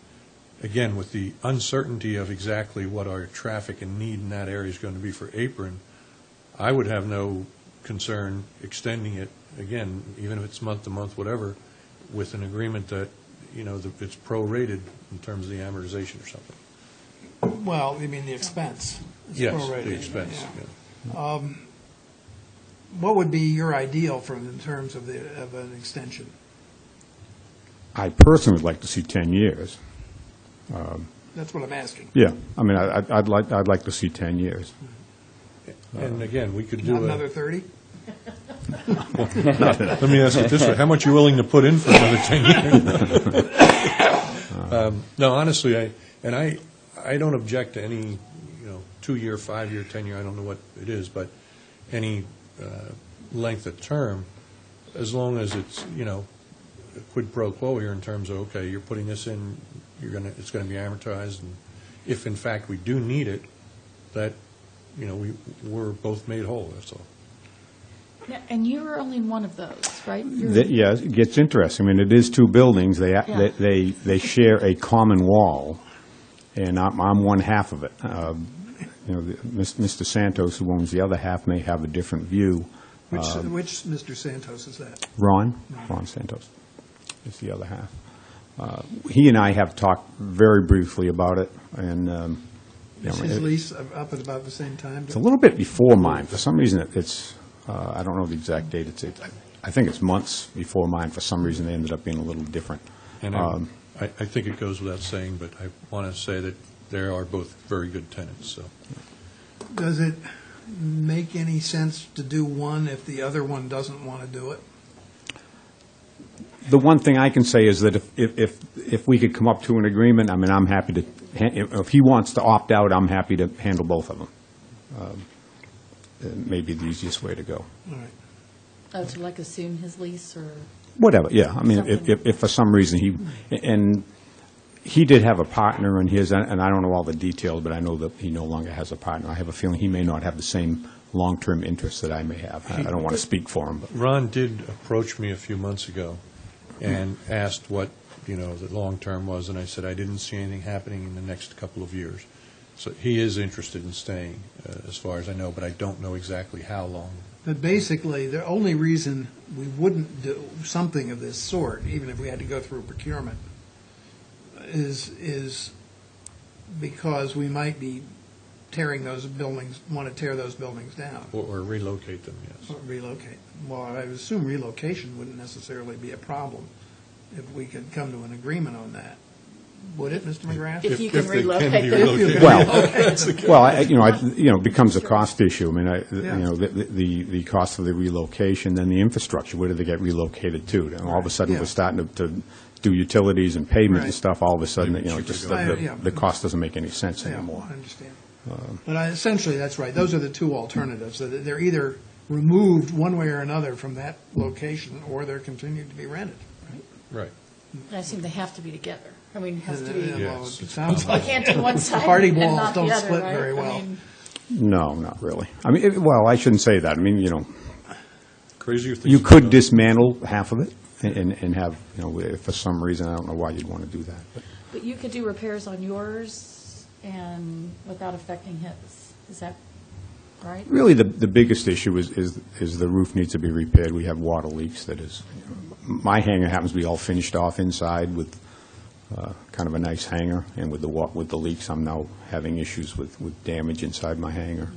again, with the uncertainty of exactly what our traffic and need in that area is going to be for apron, I would have no concern extending it, again, even if it's month to month, whatever, with an agreement that, it's prorated in terms of the amortization or something. Well, you mean the expense? It's Yes, prorated, the expense. yeah. Yeah. What would be your ideal in terms of an extension? I personally would like to see 10 years. That's what I'm asking. Yeah, I mean, I'd like to see 10 years. And again, we could do Not another 30? Let me ask it this way. How much are you willing to put in for another 10 years? No, honestly, I don't object to any, 2-year, 5-year, 10-year, I don't know what it is, but any length of term, as long as it's, a quid pro quo here in terms of, okay, you're putting this in, it's going to be amortized, and if in fact we do need it, that, we're both made whole, that's all. Yeah, and you're only in one of those, right? Yeah, it gets interesting. I mean, it is 2 buildings. They share a common wall, and I'm one half of it. Mr. Santos, who owns the other half, may have a different view. Which Mr. Santos is that? Ron Santos is the other half. He and I have talked very briefly about it, and Is his lease up at about the same time? It's a little bit before mine. For some reason, it's, I don't know the exact date. I think it's months before mine. For some reason, they ended up being a little different. And I think it goes without saying, but I want to say that they are both very good tenants, so. Does it make any sense to do one if the other one doesn't want to do it? The one thing I can say is that if we could come up to an agreement, I mean, I'm happy to, if he wants to opt out, I'm happy to handle both of them. It may be the easiest way to go. All right. Oh, to like assume his lease or? Whatever, yeah. I mean, Something. if for some reason he did have a partner in his, and I don't know all the details, but I know that he no longer has a partner. I have a feeling he may not have the same long-term interests that I may have. I don't want to speak for him, but. Ron did approach me a few months ago and asked what, the long-term was, and I said I didn't see anything happening in the next couple of years. So he is interested in staying, as far as I know, but I don't know exactly how long. But basically, the only reason we wouldn't do something of this sort, even if we had to go through procurement, is because we might be tearing those buildings, want to tear those buildings down. Or relocate them, yes. Or relocate. Well, I would assume relocation wouldn't necessarily be a problem if we could come to an agreement on that. Would it, Mr. McGrath? If you can If they relocate can be them. relocated. Well, it becomes a cost issue. I mean, Yeah. the cost of the relocation, then the infrastructure, where do they get relocated to? And all of a sudden, Yeah. we're starting to do utilities and pavement and Right. stuff, all of a sudden, Maybe cheaper just to go. Yeah. the cost doesn't make any sense Yeah, anymore. I understand. But essentially, that's right. Those are the two alternatives. So that they're either removed one way or another from that location, or they're continued to be rented. Right. I assume they have to be together. I mean, it has to Yeah, be, well, Yes. it sounds you like can't do one side party and balls not the don't other, split right? very I well. mean, No, not really. I mean, well, I shouldn't say that. I mean, Crazier things. you to could do. dismantle half of it and have, if for some reason, I don't know why you'd want to do that. But But you could do repairs on yours and without affecting his. Is that right? really, the biggest issue is the roof needs to be repaired. We have water leaks that is, my hangar happens to be all finished off inside with kind of a nice hangar, and with the leaks, I'm now having issues with damage inside my hangar.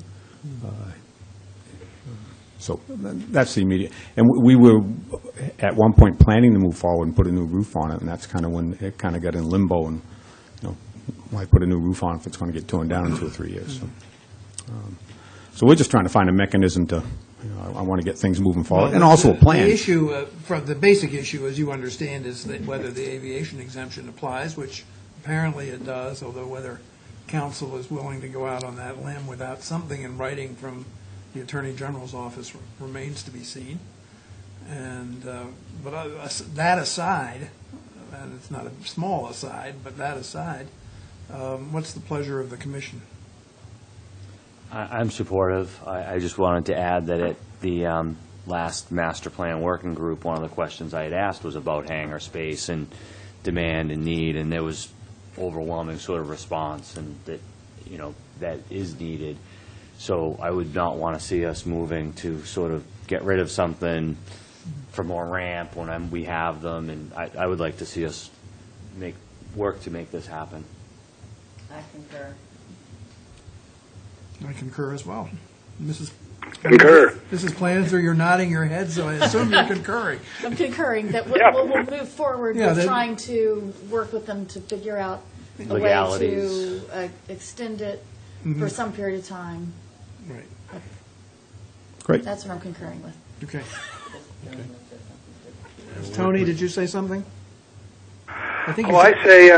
So that's the immediate, and we were at one point planning to move forward and put a new roof on it, and that's kind of when it kind of got in limbo, and, why put a new roof on if it's going to get torn down in 2 or 3 years? So we're just trying to find a mechanism to, I want to get things moving forward, and also a plan. The issue, the basic issue, as you understand, is that whether the aviation exemption applies, which apparently it does, although whether council is willing to go out on that limb without something in writing from the Attorney General's office remains to be seen. And, but that aside, and it's not a small aside, but that aside, what's the pleasure of the commission? I'm supportive. I just wanted to add that at the last master plan working group, one of the questions I had asked was about hangar space and demand and need, and there was overwhelming sort of response, and that, that is needed. So I would not want to see us moving to sort of get rid of something for more ramp when we have them, and I would like to see us work to make this happen. I concur. I concur as well. Mrs. Concur. Mrs. Planzer, you're nodding your head, so I assume you're concurring. I'm concurring that Yeah. we'll move forward Yeah, with that- trying to work with them to figure out a way Legalities. to extend it for some period of time. Right, Great. That's what I'm concurring with. okay. Tony, did you say something? I think you Oh, I said- say,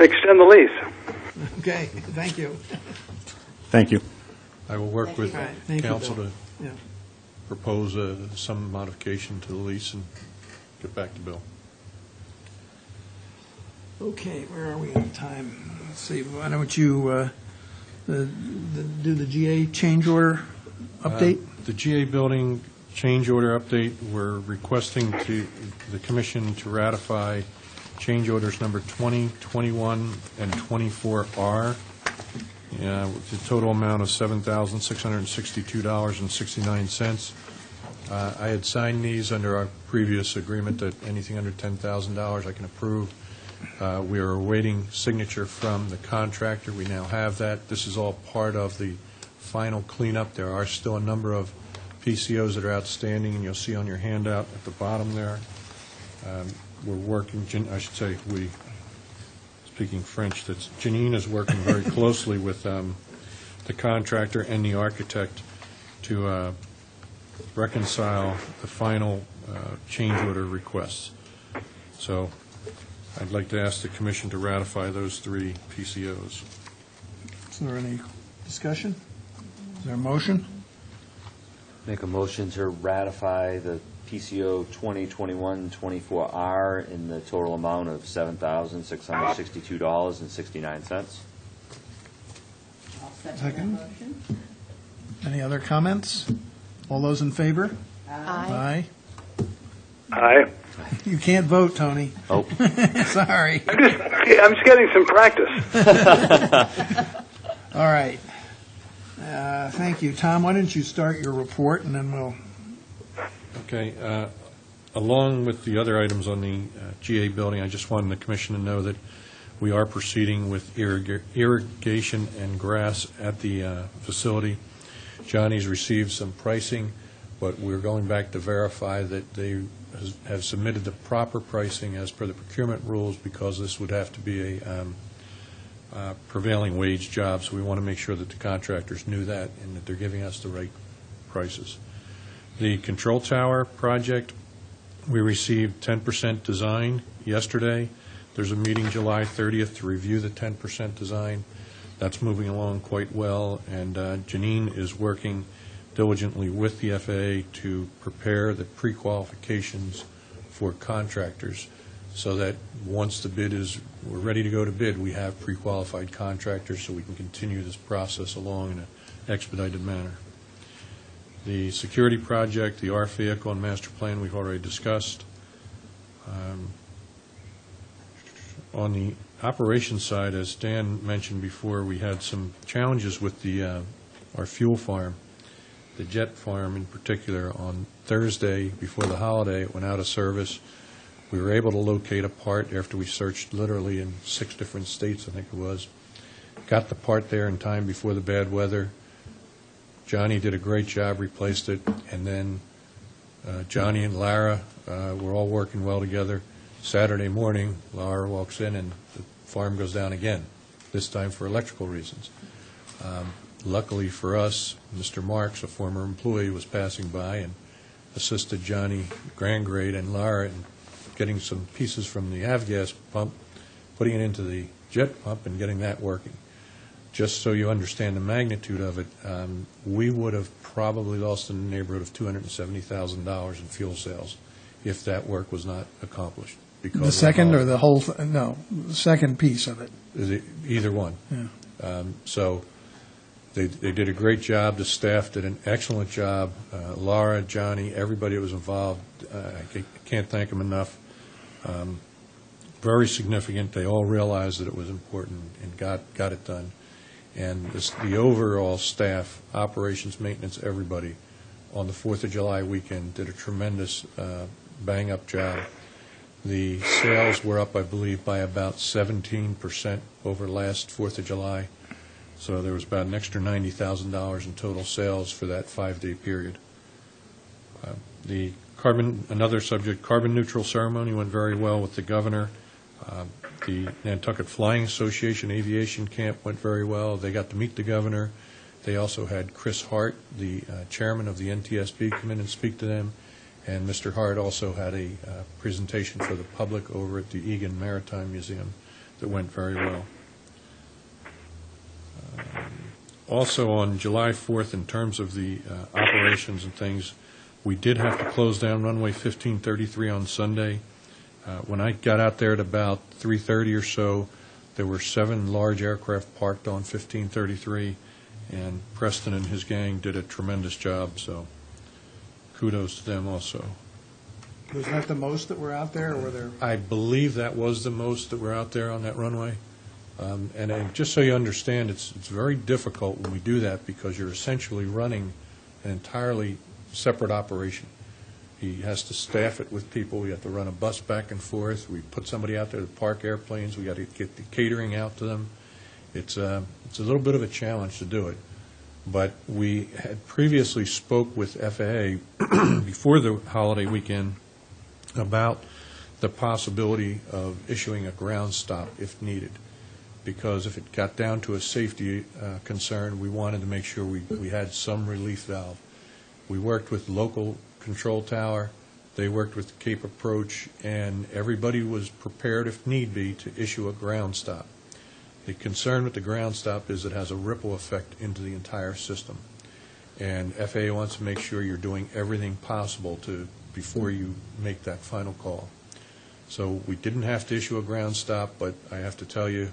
extend the lease. Okay, thank you. Thank you. I will work with All right, thank you, council Bill. to Yeah. propose some modification to the lease and get back to Bill. Okay, where are we on time? Let's see, why don't you do the GA change order update? The GA building change order update, we're requesting the commission to ratify change orders number 20, 21, and 24R, with the total amount of $7,662.69. I had signed these under our previous agreement that anything under $10,000 I can approve. We are awaiting signature from the contractor. We now have that. This is all part of the final cleanup. There are still a number of PCOs that are outstanding, and you'll see on your handout at the bottom there. We're working, I should say, speaking French, that Janine is working very closely with the contractor and the architect to reconcile the final change order requests. So I'd like to ask the commission to ratify those 3 PCOs. Is there any discussion? Is there a motion? Make a motion to ratify the PCO 2021-24R in the total amount of $7,662.69. I'll second Second. that motion. Any other comments? All those in favor? Aye. Aye. You can't vote, Tony. Oh, Sorry. I'm just getting some practice. All right. Thank you. Tom, why don't you start your report, and then we'll... Okay. Along with the other items on the GA building, I just wanted the commission to know that we are proceeding with irrigation and grass at the facility. Johnny's received some pricing, but we're going back to verify that they have submitted the proper pricing as per the procurement rules, because this would have to be a prevailing wage job, so we want to make sure that the contractors knew that and that they're giving us the right prices. The control tower project, we received 10% design yesterday. There's a meeting July 30th to review the 10% design. That's moving along quite well, and Janine is working diligently with the FAA to prepare the pre-qualifications for contractors, so that once the bid we're ready to go to bid, we have pre-qualified contractors so we can continue this process along in an expedited manner. The security project, the ARF vehicle and master plan, we've already discussed. On the operations side, as Dan mentioned before, we had some challenges with our fuel farm, the jet farm in particular. On Thursday, before the holiday, it went out of service. We were able to locate a part after we searched literally in 6 different states, I think it was. Got the part there in time before the bad weather. Johnny did a great job, replaced it, and then Johnny and Lara were all working well together. Saturday morning, Lara walks in and the farm goes down again, this time for electrical reasons. Luckily for us, Mr. Marks, a former employee, was passing by and assisted Johnny Grangrade and Lara in getting some pieces from the avgas pump, putting it into the jet pump and getting that working. Just so you understand the magnitude of it, we would have probably lost in the neighborhood of $270,000 in fuel sales if that work was not accomplished. Because The second or the whole, no, the second piece of it. Either one. Yeah. So they did a great job. The staff did an excellent job. Laura, Johnny, everybody that was involved, I can't thank them enough. Very significant. They all realized that it was important and got it done. And the overall staff, operations, maintenance, everybody, on the 4th of July weekend did a tremendous bang-up job. The sales were up, I believe, by about 17% over last 4th of July. So there was about an extra $90,000 in total sales for that 5-day period. Another subject, carbon neutral ceremony went very well with the governor. The Nantucket Flying Association Aviation Camp went very well. They got to meet the governor. They also had Chris Hart, the chairman of the NTSB, come in and speak to them. And Mr. Hart also had a presentation for the public over at the Egan Maritime Museum that went very well. Also on July 4th, in terms of the operations and things, we did have to close down runway 1533 on Sunday. When I got out there at about 3:30 or so, there were 7 large aircraft parked on 1533, and Preston and his gang did a tremendous job, so kudos to them also. Was that the most that were out there, or were there? I believe that was the most that were out there on that runway. And just so you understand, it's very difficult when we do that, because you're essentially running an entirely separate operation. He has to staff it with people. We have to run a bus back and forth. We put somebody out there to park airplanes. We got to get the catering out to them. It's a little bit of a challenge to do it. But we had previously spoke with FAA before the holiday weekend about the possibility of issuing a ground stop if needed, because if it got down to a safety concern, we wanted to make sure we had some relief valve. We worked with local control tower, they worked with Cape Approach, and everybody was prepared, if need be, to issue a ground stop. The concern with the ground stop is it has a ripple effect into the entire system. And FAA wants to make sure you're doing everything possible before you make that final call. So we didn't have to issue a ground stop, but I have to tell you,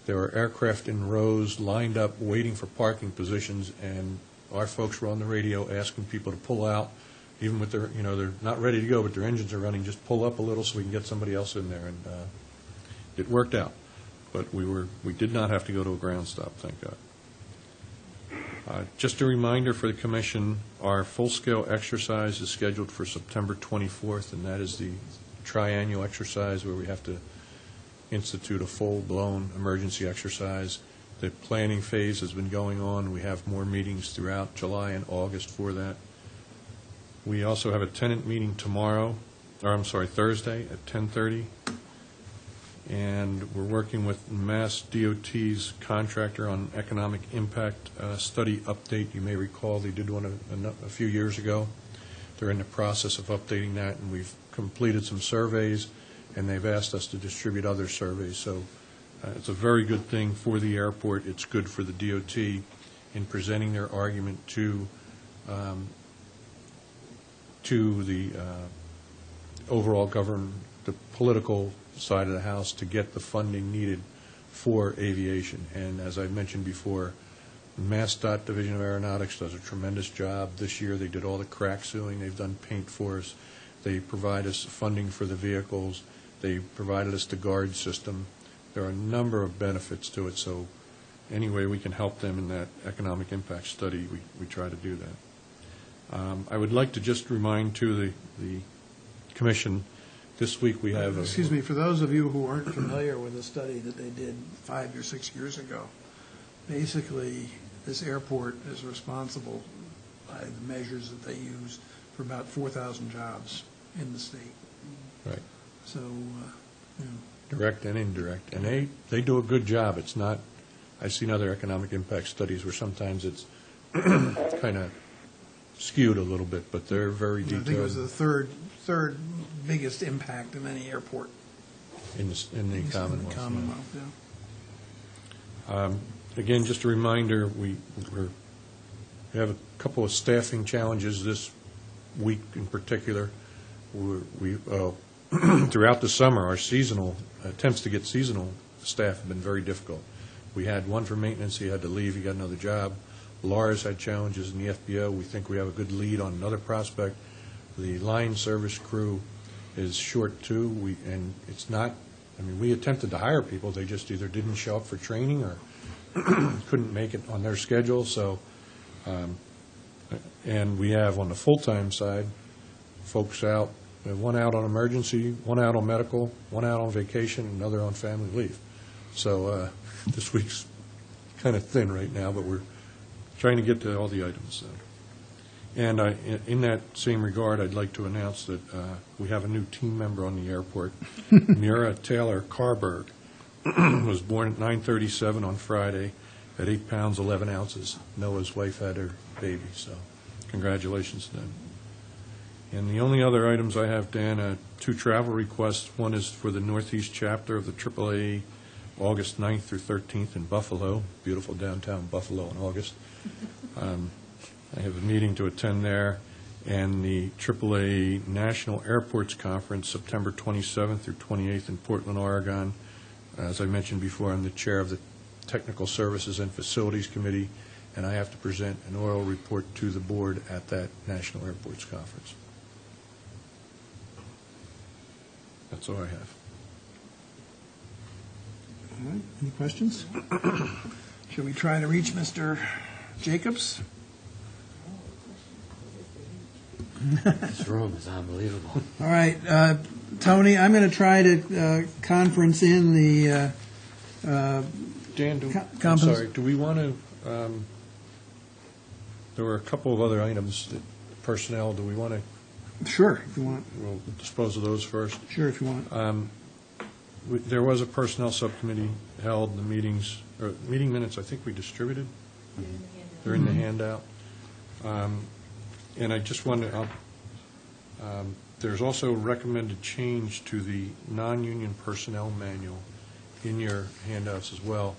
there were aircraft in rows lined up waiting for parking positions, and our folks were on the radio asking people to pull out, even with their, they're not ready to go, but their engines are running, just pull up a little so we can get somebody else in there. And it worked out. But we did not have to go to a ground stop, thank God. Just a reminder for the Commission, our full-scale exercise is scheduled for September 24th, and that is the triannual exercise where we have to institute a full-blown emergency exercise. The planning phase has been going on. We have more meetings throughout July and August for that. We also have a tenant meeting Thursday at 10:30. And we're working with Mass DOT's contractor on economic impact study update. You may recall they did one a few years ago. They're in the process of updating that, and we've completed some surveys, and they've asked us to distribute other surveys. So it's a very good thing for the airport. It's good for the DOT in presenting their argument to the overall government, the political side of the House, to get the funding needed for aviation. And as I mentioned before, MassDOT Division of Aeronautics does a tremendous job. This year they did all the crack sealing. They've done paint for us. They provide us funding for the vehicles. They provided us the guard system. There are a number of benefits to it. So any way we can help them in that economic impact study, we try to do that. I would like to just remind, too, the Commission, this week we have Excuse me, for those of you who aren't familiar with a study that they did 5 or 6 years ago, basically this airport is responsible by the measures that they use for about 4,000 jobs in the state. Right. So, Direct and indirect. And they do a good job. It's not, I've seen other economic impact studies where sometimes it's kind of skewed a little bit, but they're very detailed. I think it was the third biggest impact of any airport in the Commonwealth. Commonwealth, yeah. Again, just a reminder, we have a couple of staffing challenges this week in particular. Throughout the summer, our seasonal attempts to get seasonal staff have been very difficult. We had one for maintenance. He had to leave. He got another job. Lars had challenges in the FBO. We think we have a good lead on another prospect. The line service crew is short, too. And it's not, we attempted to hire people. They just either didn't show up for training or couldn't make it on their schedule. So, and we have on the full-time side, folks out, one out on emergency, one out on medical, one out on vacation, another on family leave. So this week's kind of thin right now, but we're trying to get to all the items. And in that same regard, I'd like to announce that we have a new team member on the airport. Mira Taylor Carberg was born at 9/37 on Friday at 8 pounds, 11 ounces. Noah's wife had her baby, so congratulations to them. And the only other items I have, Dan, 2 travel requests. One is for the Northeast chapter of the AAA, August 9th through 13th in Buffalo, beautiful downtown Buffalo in August. I have a meeting to attend there, and the AAA National Airports Conference, September 27th through 28th in Portland, Oregon. As I mentioned before, I'm the chair of the Technical Services and Facilities Committee, and I have to present an oral report to the board at that National Airports Conference. That's all I have. All right, any questions? Shall we try to reach Mr. Jacobs? This room is unbelievable. All right, Tony, I'm going to try to conference in the, Dan, I'm Compens- sorry, do we want to, there were a couple of other items, that personnel, do we want to, sure, if you want, we'll dispose of those first? sure, if you want. There was a personnel subcommittee held, the meetings, or meeting minutes, I think we distributed. They're in the handout. And I just wanted, there's also recommended change to the non-union personnel manual in your handouts as well.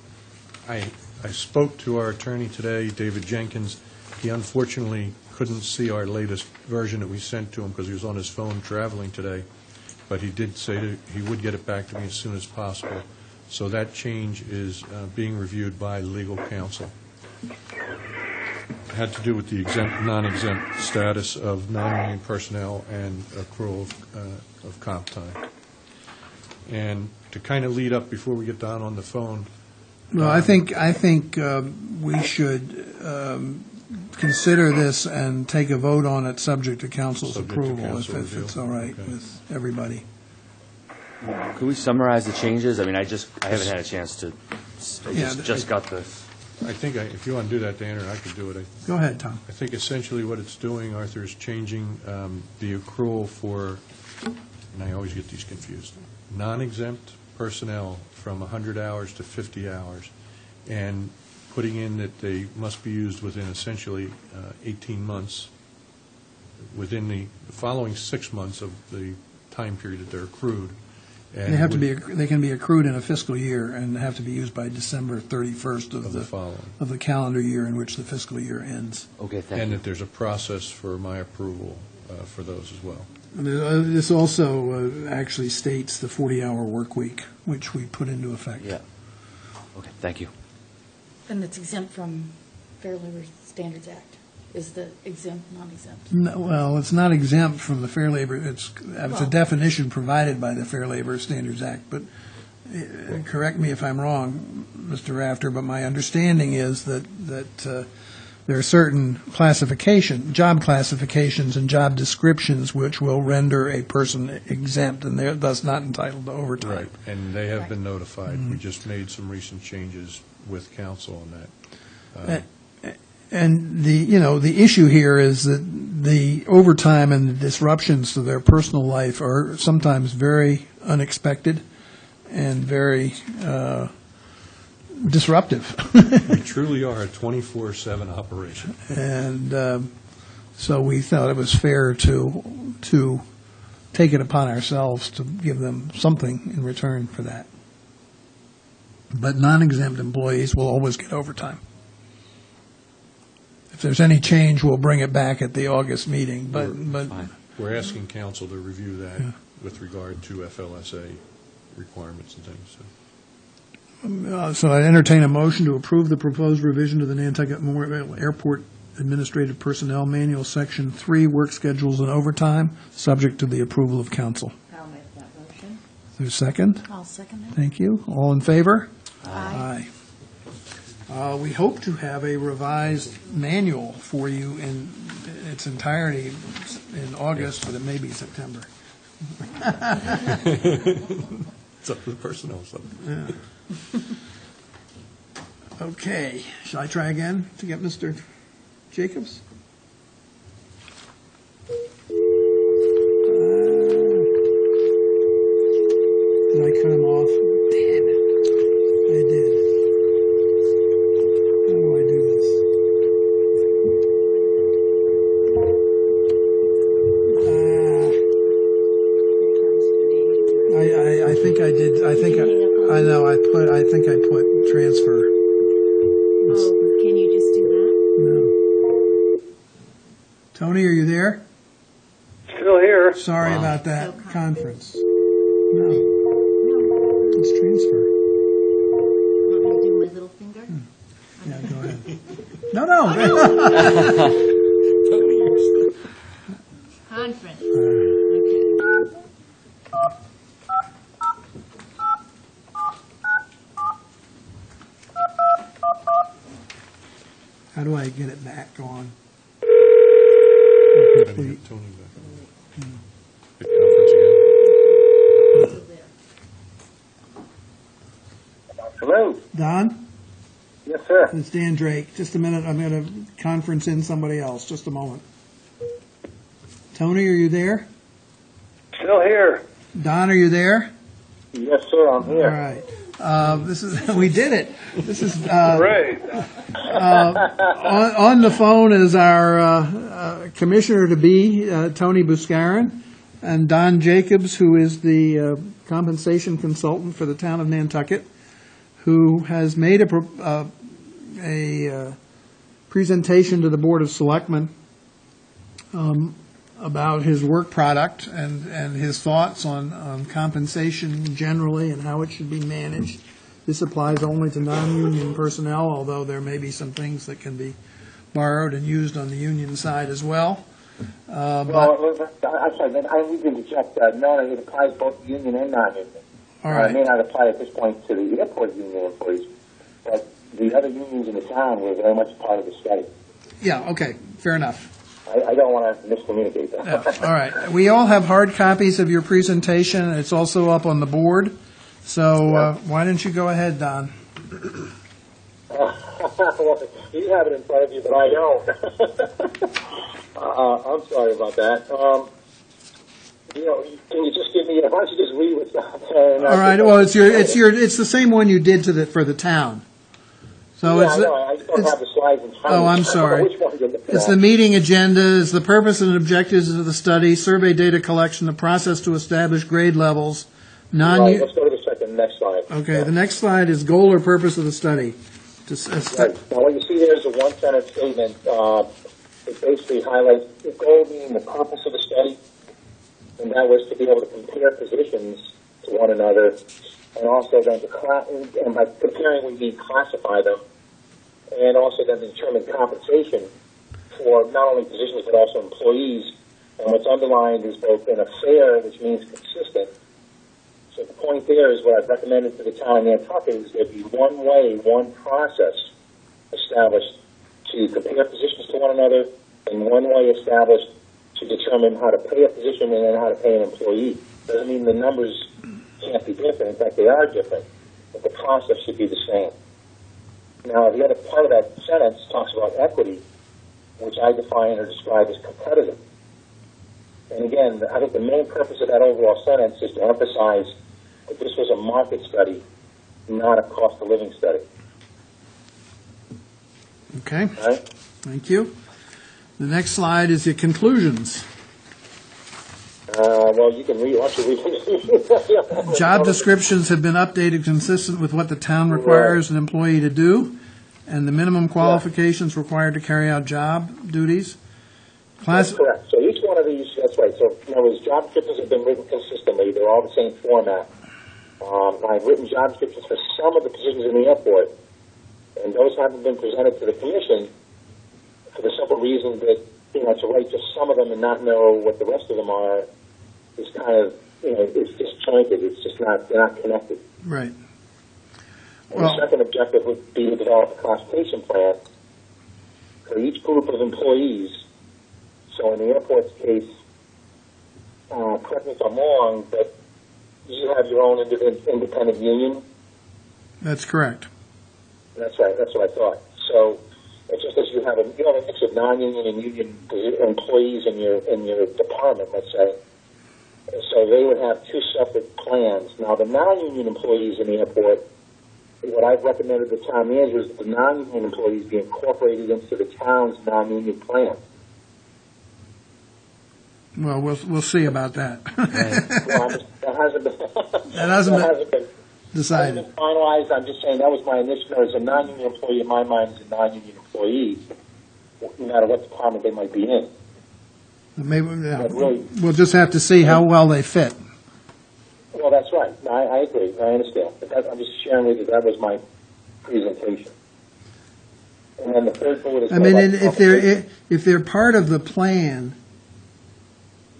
I spoke to our attorney today, David Jenkins. He unfortunately couldn't see our latest version that we sent to him because he was on his phone traveling today, but he did say that he would get it back to me as soon as possible. So that change is being reviewed by legal counsel. It had to do with the exempt, non-exempt status of non-union personnel and accrual of comp time. And to kind of lead up before we get down on the phone, Well, I think we should consider this and take a vote on it subject to council's Subject to approval, council if review. it's all right Okay. with everybody. Could we summarize the changes? I mean, I haven't had a chance to, Yeah, just got this. I think if you want to do that, Dan, or I could do it. Go ahead, Tom. I think essentially what it's doing, Arthur, is changing the accrual for, and I always get these confused, non-exempt personnel from 100 hours to 50 hours, and putting in that they must be used within essentially 18 months, within the following 6 months of the time period that they're accrued. And They have to with- be, they can be accrued in a fiscal year and have to be used by December 31st of the following. of the calendar year in which the fiscal year ends. Okay, thank And you. that there's a process for my approval for those as well. This also actually states the 40-hour work week, which we put into effect. Yeah. Okay, thank you. And it's exempt from Fair Labor Standards Act, is the exempt, non-exempt? No, well, it's not exempt from the Fair Labor, it's a Well- definition provided by the Fair Labor Standards Act, but correct me if I'm wrong, Mr. Rafter, but my understanding is that there are certain job classifications and job descriptions which will render a person exempt, and they're thus not entitled to overtime. Right, and they have been notified. We just made some recent changes with council on that. And the issue here is that the overtime and the disruptions to their personal life are sometimes very unexpected and very disruptive. We truly are a 24/7 operation. And so we thought it was fair to take it upon ourselves to give them something in return for that. But non-exempt employees will always get overtime. If there's any change, we'll bring it back at the August meeting, but Fine. We're asking council to review that with regard to FLSA requirements and things. so I entertain a motion to approve the proposed revision to the Nantucket Memorial Airport Administrative Personnel Manual, Section 3, work schedules and overtime, subject to the approval of council. I'll make that motion. Is there a second? I'll second it. Thank you. All in favor? Aye. We hope to have a revised manual for you in its entirety in August, but it may be September. It's up to the personnel side. Okay, shall I try again to get Mr. Jacobs? Did I cut him off? Damn it. I did. How do I do this? I think I did, I think, I know, I think I put transfer. Oh, can you just do No. Tony, are you there? Still here. Sorry Wow. about that Okay. conference. No. It's transfer. that? Want me to do my little finger? Yeah, go ahead. No. Conference. How do I get it back on? Okay. Gotta get Tony back. Hit conference again. Hello. Don? Yes, sir. It's Dan Drake. Just a minute, I'm going to conference in somebody else. Just a moment. Tony, are you there? Still here. Don, are you there? Yes, sir. I'm All here. right. This is, we did it. This is, Great. on the phone is our commissioner-to-be, Tony Buscarin, and Don Jacobs, who is the compensation consultant for the town of Nantucket, who has made a presentation to the Board of Selectmen about his work product and his thoughts on compensation generally and how it should be managed. This applies only to non-union personnel, although there may be some things that can be borrowed and used on the union side as well. I'm sorry, I need to interject. No, it applies both union and non-union. All right. It may not apply at this point to the airport union employees, but the other unions in the town were very much part of the study. Yeah, okay, fair enough. I don't want to miscommunicate that. Yeah, all right. We all have hard copies of your presentation. It's also up on the board. So why don't you go ahead, Don? Well, you have it in front of you, but I don't. I'm sorry about that. Can you just give me? Why don't you just read what's out there? All right. Well, it's the same one you did for the town. So yeah, I know. I just don't have the slides in front of me. Oh, I'm sorry. Which one you're looking It's at? the meeting agenda, is the purpose and objectives of the study, survey data collection, the process to establish grade levels, Right, let's go to the next slide. Okay, the next slide is goal or purpose of the study. Right. Now, what you see there is a one-sentence statement. It basically highlights the goal being the purpose of the study, and that was to be able to compare positions to one another, and also then and by comparing we mean classify them, and also then determine compensation for not only positions but also employees. And what's underlined is both in a fair, which means consistent. So the point there is what I've recommended to the town of Nantucket is there be one way, one process established to compare positions to one another, and one way established to determine how to pay a position and then how to pay an employee. Doesn't mean the numbers can't be different. In fact, they are different, but the process should be the same. Now, the other part of that sentence talks about equity, which I define or describe as competitive. And again, I think the main purpose of that overall sentence is to emphasize that this was a market study, not a cost of living study. Okay, All right? thank you. The next slide is your conclusions. Well, you can read. Why don't you read? Job descriptions have been updated consistent with what the town requires an employee to do, and the minimum qualifications required to carry out job duties. That's correct. So each one of these, that's right. So in other words, job descriptions have been written consistently. They're all the same format. I've written job descriptions for some of the positions in the airport, and those haven't been presented to the commission for the simple reason that, to write just some of them and not know what the rest of them are is kind of, it's disjointed. It's just not, they're not connected. Right. And the second objective would be to develop a classification plan for each group of employees. So in the airport's case, correct me if I'm wrong, but you have your own independent union. That's correct. That's right. That's what I thought. So it's just as you have a mix of non-union and union employees in your department, let's say. So they would have two separate plans. Now the non-union employees in the airport, what I've recommended to the town manager is that the non-union employees be incorporated into the town's non-union plan. Well, we'll see about that. Well, that hasn't been decided. Hasn't been finalized. I'm just saying that was my initial. As a non-union employee, in my mind, is a non-union employee, no matter what department they might be in. Maybe really, we'll just have to see how well they fit. Well, that's right. I agree. I understand. But I'm just sharing with you that was my presentation. And then the third bullet is. I mean, if they're part of the plan,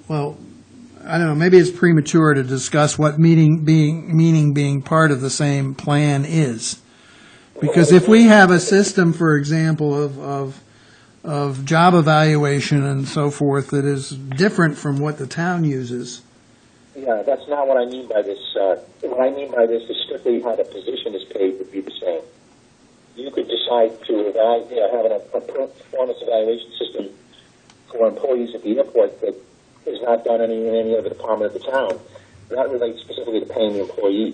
well, I don't know. Maybe it's premature to discuss what meaning being part of the same plan is, because if we have a system, for example, of job evaluation and so forth that is different from what the town uses. Yeah, that's not what I mean by this. What I mean by this is strictly how the position is paid would be the same. You could decide to have a performance evaluation system for employees at the airport that is not done in any other department of the town. That relates specifically to paying the employee,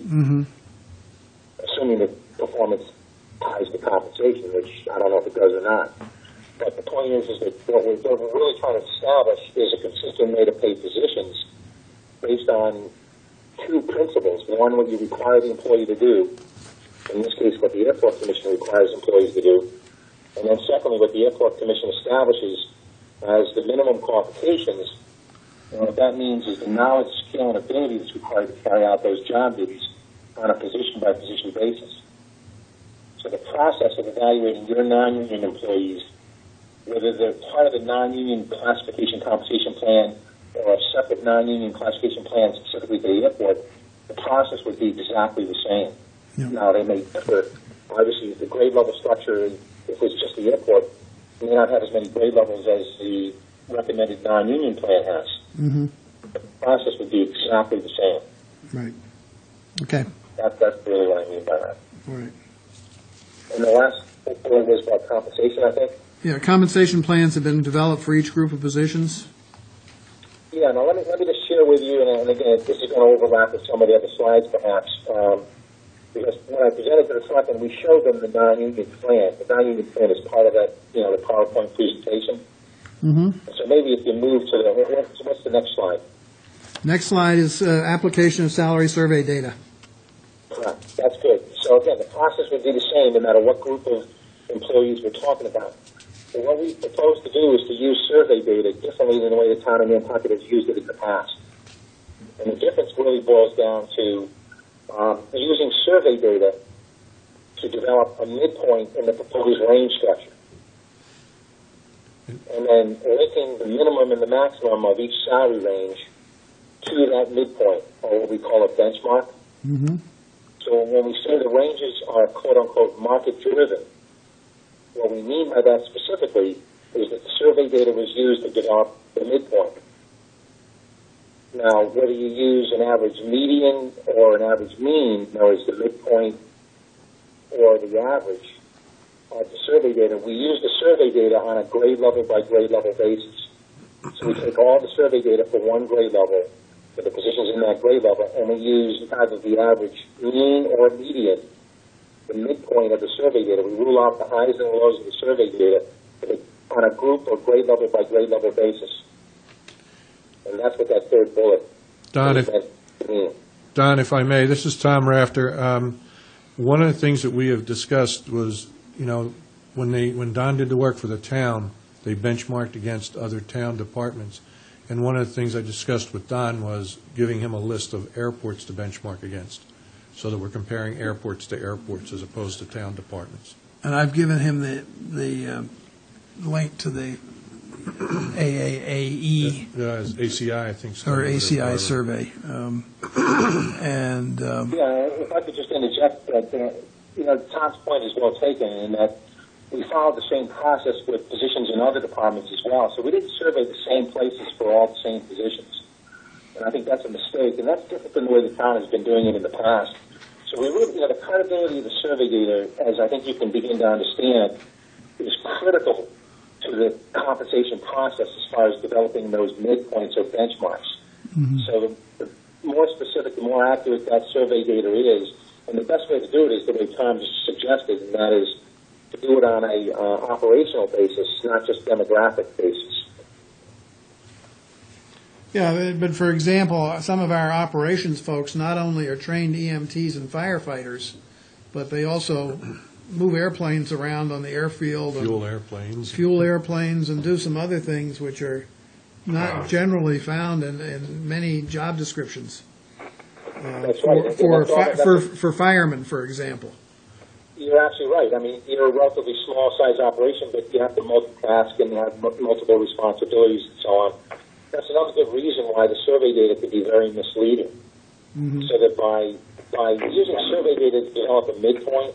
assuming that performance ties to compensation, which I don't know if it does or not. But the point is that what we're really trying to establish is a consistent way to pay physicians based on two principles. One, what you require the employee to do, in this case, what the Airport Commission requires employees to do, and then secondly, what the Airport Commission establishes as the minimum qualifications. And what that means is the knowledge, skill, and ability that's required to carry out those job duties on a position-by-position basis. So the process of evaluating your non-union employees, whether they're part of the non-union classification compensation plan or a separate non-union classification plan specifically for the airport, the process would be exactly the same. Yep. Now, they may differ. Obviously, the grade level structure, if it's just the airport, may not have as many grade levels as the recommended non-union plan has. The process would be exactly the same. Right. Okay. That's really what I mean by that. All right. And the last point was about compensation, I think. Yeah, compensation plans have been developed for each group of positions. Yeah, now let me just share with you, and again, this is going to overlap with some of the other slides perhaps, because when I presented to the selectmen, we showed them the non-union plan. The non-union plan is part of that, the PowerPoint presentation. So maybe if you move to what's the next slide? Next slide is application of salary survey data. Correct. That's good. So again, the process would be the same no matter what group of employees we're talking about. And what we propose to do is to use survey data differently than the way the town of Nantucket has used it in the past. And the difference really boils down to using survey data to develop a midpoint in the proposed range structure. And then linking the minimum and the maximum of each salary range to that midpoint, or what we call a benchmark. So when we say the ranges are quote-unquote market-driven, what we mean by that specifically is that the survey data was used to develop the midpoint. Now, whether you use an average median or an average mean, known as the midpoint or the average of the survey data, we use the survey data on a grade level by grade level basis. So we take all the survey data for one grade level, for the positions in that grade level, and we use either the average mean or median, the midpoint of the survey data. We rule out the highs and lows of the survey data on a group or grade level by grade level basis. And that's what that third bullet means. Don, if I may, this is Tom Rafter. One of the things that we have discussed was, when Don did the work for the town, they benchmarked against other town departments. And one of the things I discussed with Don was giving him a list of airports to benchmark against, so that we're comparing airports to airports as opposed to town departments. And I've given him the link to the AAAE ACI, I think so. or ACI survey. Yeah, if I could just interject that, Tom's point is well taken in that we followed the same process with positions in other departments as well. So we didn't survey the same places for all the same positions. And I think that's a mistake, and that's different than the way the town has been doing it in the past. So we really, the credibility of the survey data, as I think you can begin to understand, is critical to the compensation process as far as developing those midpoints or benchmarks. So the more specific, the more accurate that survey data is, and the best way to do it is the way Tom just suggested, and that is to do it on a operational basis, not just demographic basis. Yeah, but for example, some of our operations folks not only are trained EMTs and firefighters, but they also move airplanes around on the airfield. Fuel airplanes and do some other things which are not generally found in many job descriptions. For firemen, for example. You're absolutely right. I mean, you're a relatively small-size operation, but you have to multitask and have multiple responsibilities and so on. That's another good reason why the survey data could be very misleading. So that by using survey data to develop a midpoint,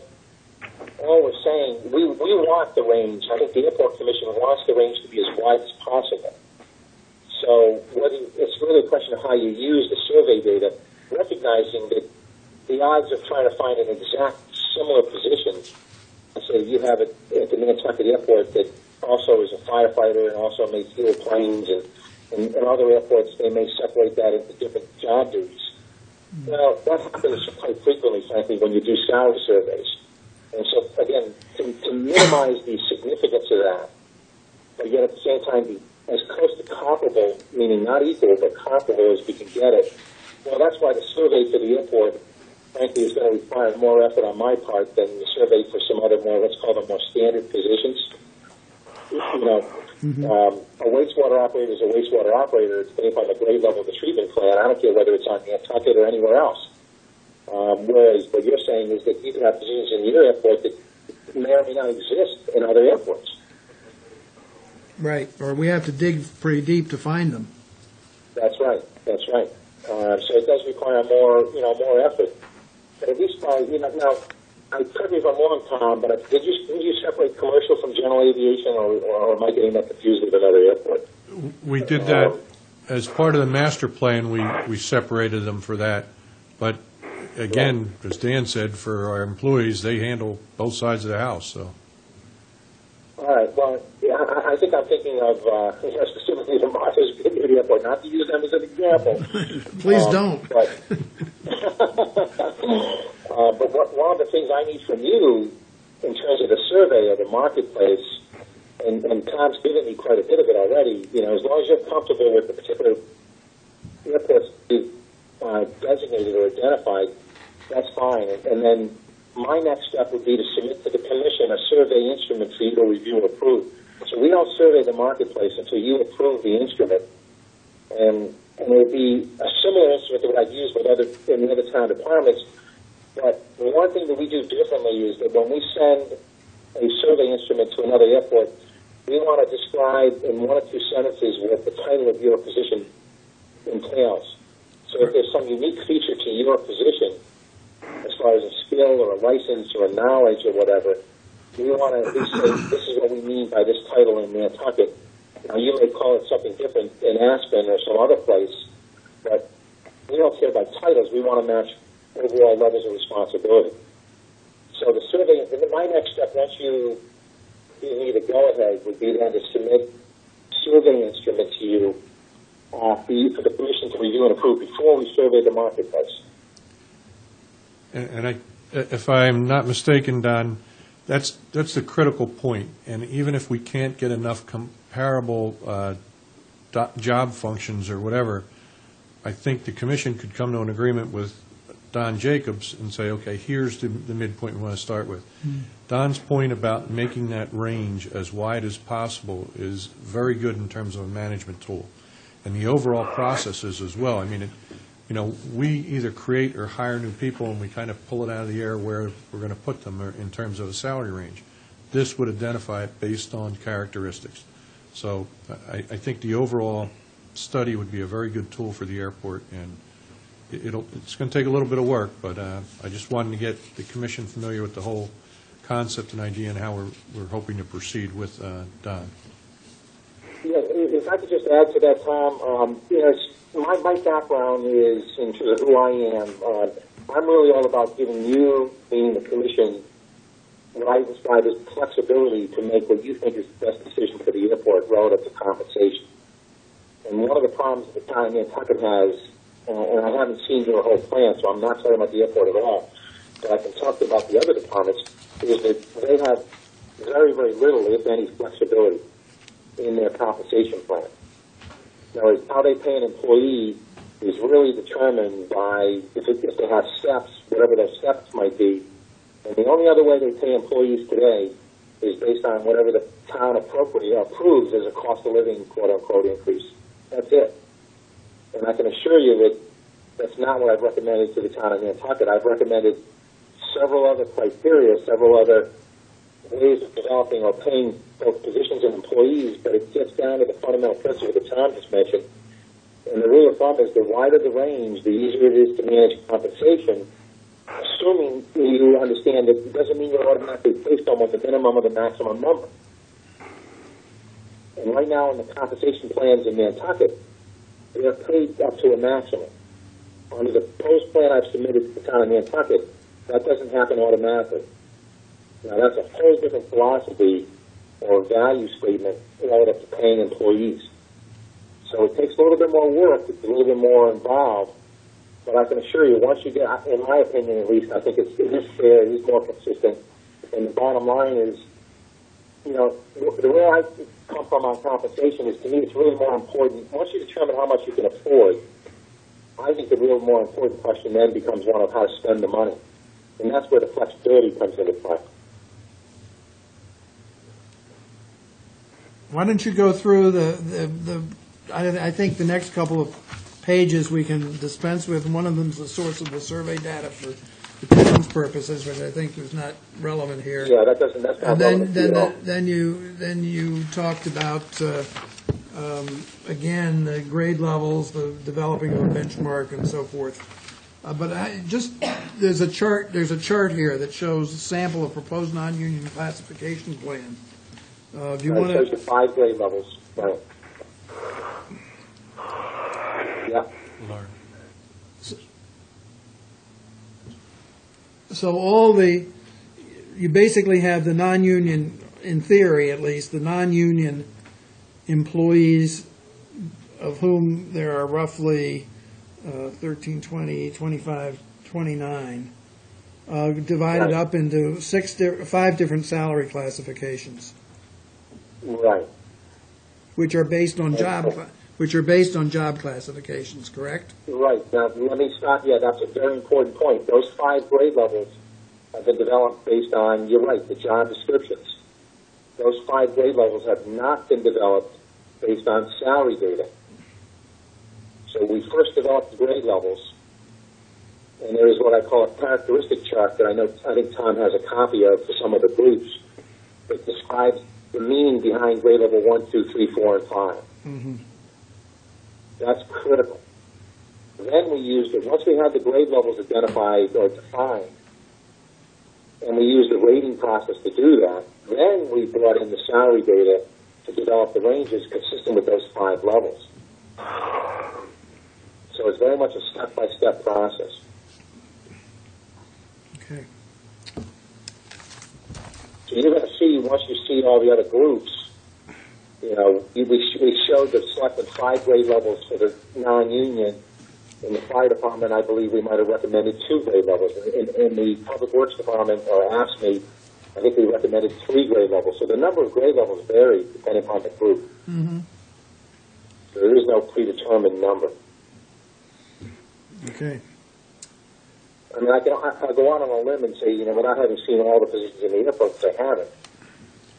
all we're saying, we want the range. I think the Airport Commission wants the range to be as wide as possible. So it's really a question of how you use the survey data, recognizing that the odds of trying to find an exact similar position, so you have it at the Nantucket Airport that also is a firefighter and also may fuel planes, and other airports, they may separate that into different job duties. Well, that happens quite frequently, frankly, when you do salary surveys. And so, again, to minimize the significance of that, but yet at the same time be as close to comparable, meaning not equal, but comparable as we can get it, well, that's why the survey for the airport, frankly, is going to require more effort on my part than the survey for some other more, let's call them more standard positions. You know, a wastewater operator is a wastewater operator. It's based on the grade level of the treatment plant. I don't care whether it's on Nantucket or anywhere else. Whereas what you're saying is that you can have positions in your airport that may or may not exist in other airports. Right, or we have to dig pretty deep to find them. That's right. That's right. So it does require more effort. But at least by, now, correct me if I'm wrong, Tom, but did you separate commercial from general aviation, or am I getting that confused with another airport? We did that as part of the master plan. We separated them for that. But again, as Dan said, for our employees, they handle both sides of the house. So. All right. Well, yeah, I think I'm thinking of specifically the Martha's Vineyard Airport, not to use them as an example. Please don't. But one of the things I need from you in terms of the survey of the marketplace, and Tom's given me quite a bit of it already, as long as you're comfortable with the particular airports designated or identified, that's fine. And then my next step would be to submit to the Commission a survey instrument for you to review and approve. So we don't survey the marketplace until you approve the instrument. And it would be a similar instrument to what I've used in the other town departments. But the one thing that we do differently is that when we send a survey instrument to another airport, we want to describe in one or two sentences what the title of your position entails. So if there's some unique feature to your position, as far as a skill or a license or a knowledge or whatever, we want to at least say, this is what we mean by this title in Nantucket. Now, you may call it something different in Aspen or some other place, but we don't care about titles. We want to match overall levels of responsibility. So the survey, my next step, once you give me the go-ahead, would be then to submit survey instrument to you for the Commission to review and approve before we survey the marketplace. And if I'm not mistaken, Don, that's the critical point. And even if we can't get enough comparable job functions or whatever, I think the Commission could come to an agreement with Don Jacobs and say, okay, here's the midpoint we want to start with. Don's point about making that range as wide as possible is very good in terms of a management tool. And the overall processes as well. I mean, we either create or hire new people, and we kind of pull it out of the air where we're going to put them in terms of a salary range. This would identify it based on characteristics. So I think the overall study would be a very good tool for the airport, and it's going to take a little bit of work, but I just wanted to get the Commission familiar with the whole concept and idea and how we're hoping to proceed with Don. Yeah, if I could just add to that, Tom, my background is in terms of who I am. I'm really all about giving you, being the Commission, what I describe as flexibility to make what you think is the best decision for the airport relative to compensation. And one of the problems that the town of Nantucket has, and I haven't seen your whole plan, so I'm not talking about the airport at all, but I can talk about the other departments, is that they have very, very little, if any, flexibility in their compensation plan. Now, how they pay an employee is really determined by if they have steps, whatever those steps might be. And the only other way they pay employees today is based on whatever the town approves as a cost of living, quote-unquote, increase. That's it. And I can assure you that that's not what I've recommended to the town of Nantucket. I've recommended several other criteria, several other ways of developing or paying both positions and employees, but it gets down to the fundamental principle that Tom just mentioned. And the rule of thumb is the wider the range, the easier it is to manage compensation, assuming you understand that it doesn't mean you're automatically placed on the minimum or the maximum number. And right now in the compensation plans in Nantucket, they're paid up to a maximum. Under the proposed plan I've submitted to the town of Nantucket, that doesn't happen automatically. Now that's a whole different philosophy or value statement relative to paying employees. So it takes a little bit more work, it's a little bit more involved, but I can assure you, once you get, in my opinion at least, I think it is fair, it is more consistent, and the bottom line is, you know, the way I come from on compensation is, to me, it's really more important, once you determine how much you can afford, I think the real more important question then becomes one of how to spend the money. And that's where the flexibility comes into play. Why don't you go through I think the next couple of pages we can dispense with. One of them is the source of the survey data for the town's purposes, which I think is not relevant here. Yeah, that's not And relevant at all. then you talked about, again, the grade levels, the developing of a benchmark and so forth. But there's a chart here that shows a sample of proposed non-union classification plan. Do you want It shows to? the 5 grade levels, right. Yeah. Larry. So you basically have the non-union, in theory at least, the non-union employees, of whom there are roughly 13, 20, 25, 29, divided up into 5 different salary classifications, Right. which are based on job classifications, correct? Right. Now, let me stop. Yeah, that's a very important point. Those 5 grade levels have been developed based on, you're right, the job descriptions. Those 5 grade levels have not been developed based on salary data. So we first developed the grade levels, and there is what I call a characteristic chart that I think Tom has a copy of for some of the groups that describes the meaning behind grade level 1, 2, 3, 4, and 5. Mm-hmm. That's critical. Then we used it, once we had the grade levels identified or defined, and we used the rating process to do that, then we brought in the salary data to develop the ranges consistent with those 5 levels. So it's very much a step-by-step process. Okay. So you're going to see, once you see all the other groups, you know, we showed the selected 5 grade levels for the non-union. In the fire department, I believe we might have recommended 2 grade levels. In the public works department, or AFSCME, I think we recommended 3 grade levels. So the number of grade levels vary depending upon the group. Mm-hmm. So there is no predetermined number. Okay. I mean, I'll go out on a limb and say, you know, without having seen all the positions in the airport, because I haven't.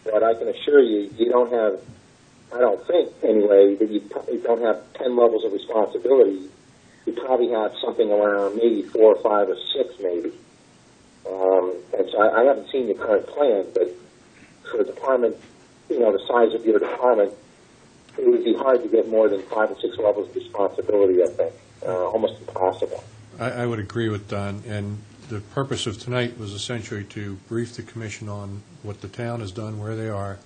But I can assure you, you don't have, I don't think anyway, that you don't have 10 levels of responsibility. You probably have something around maybe 4 or 5 or 6 maybe. And so I haven't seen the current plan, but for a department, you know, the size of your department, it would be hard to get more than 5 or 6 levels of responsibility, I think. Almost impossible. I would agree with Don, and the purpose of tonight was essentially to brief the commission on what the town has done, where they are,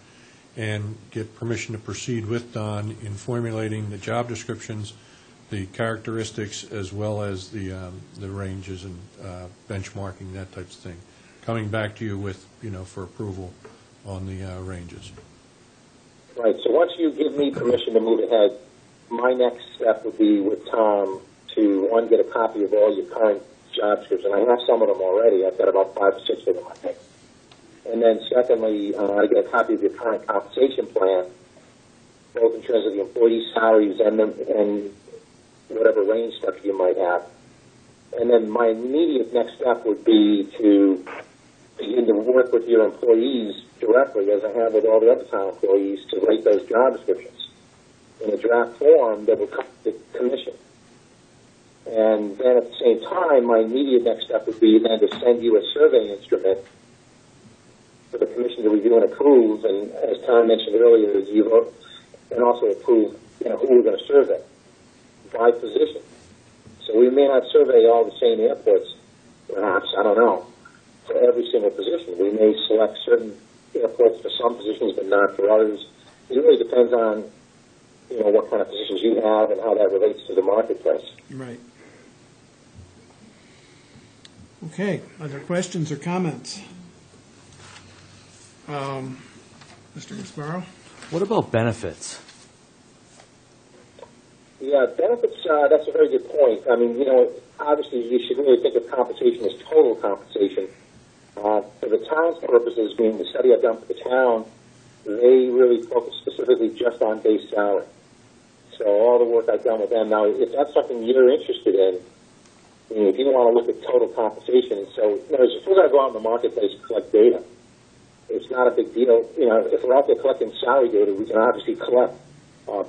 and get permission to proceed with Don in formulating the job descriptions, the characteristics, as well as the ranges and benchmarking, that type of thing. Coming back to you with, you know, for approval on the ranges. Right. So once you give me permission to move ahead, my next step would be with Tom to, one, get a copy of all your current job descriptions. I have some of them already. I've got about 5 or 6 of them, I think. And then secondly, I get a copy of your current compensation plan, both in terms of the employee salaries and whatever range structure you might have. And then my immediate next step would be to begin to work with your employees directly, as I have with all the other town employees, to write those job descriptions in a draft form that will come to the commission. And then at the same time, my immediate next step would be then to send you a survey instrument for the commission to review and approve. And as Tom mentioned earlier, you vote and also approve, you know, who we're going to survey by position. So we may not survey all the same airports, perhaps, I don't know, for every single position. We may select certain airports for some positions, but not for others. It really depends on, what kind of positions you have and how that relates to the marketplace. Right. Okay, other questions or comments? Mr. Gasparo? What about benefits? Yeah, benefits, that's a very good point. I mean, obviously you should really think of compensation as total compensation. For the town's purposes, being the study I've done for the town, they really focus specifically just on base salary. So all the work I've done with them, now if that's something you're interested in, if you want to look at total compensation, so suppose I go out in the marketplace and collect data. It's not a big deal. If we're out there collecting salary data, we can obviously collect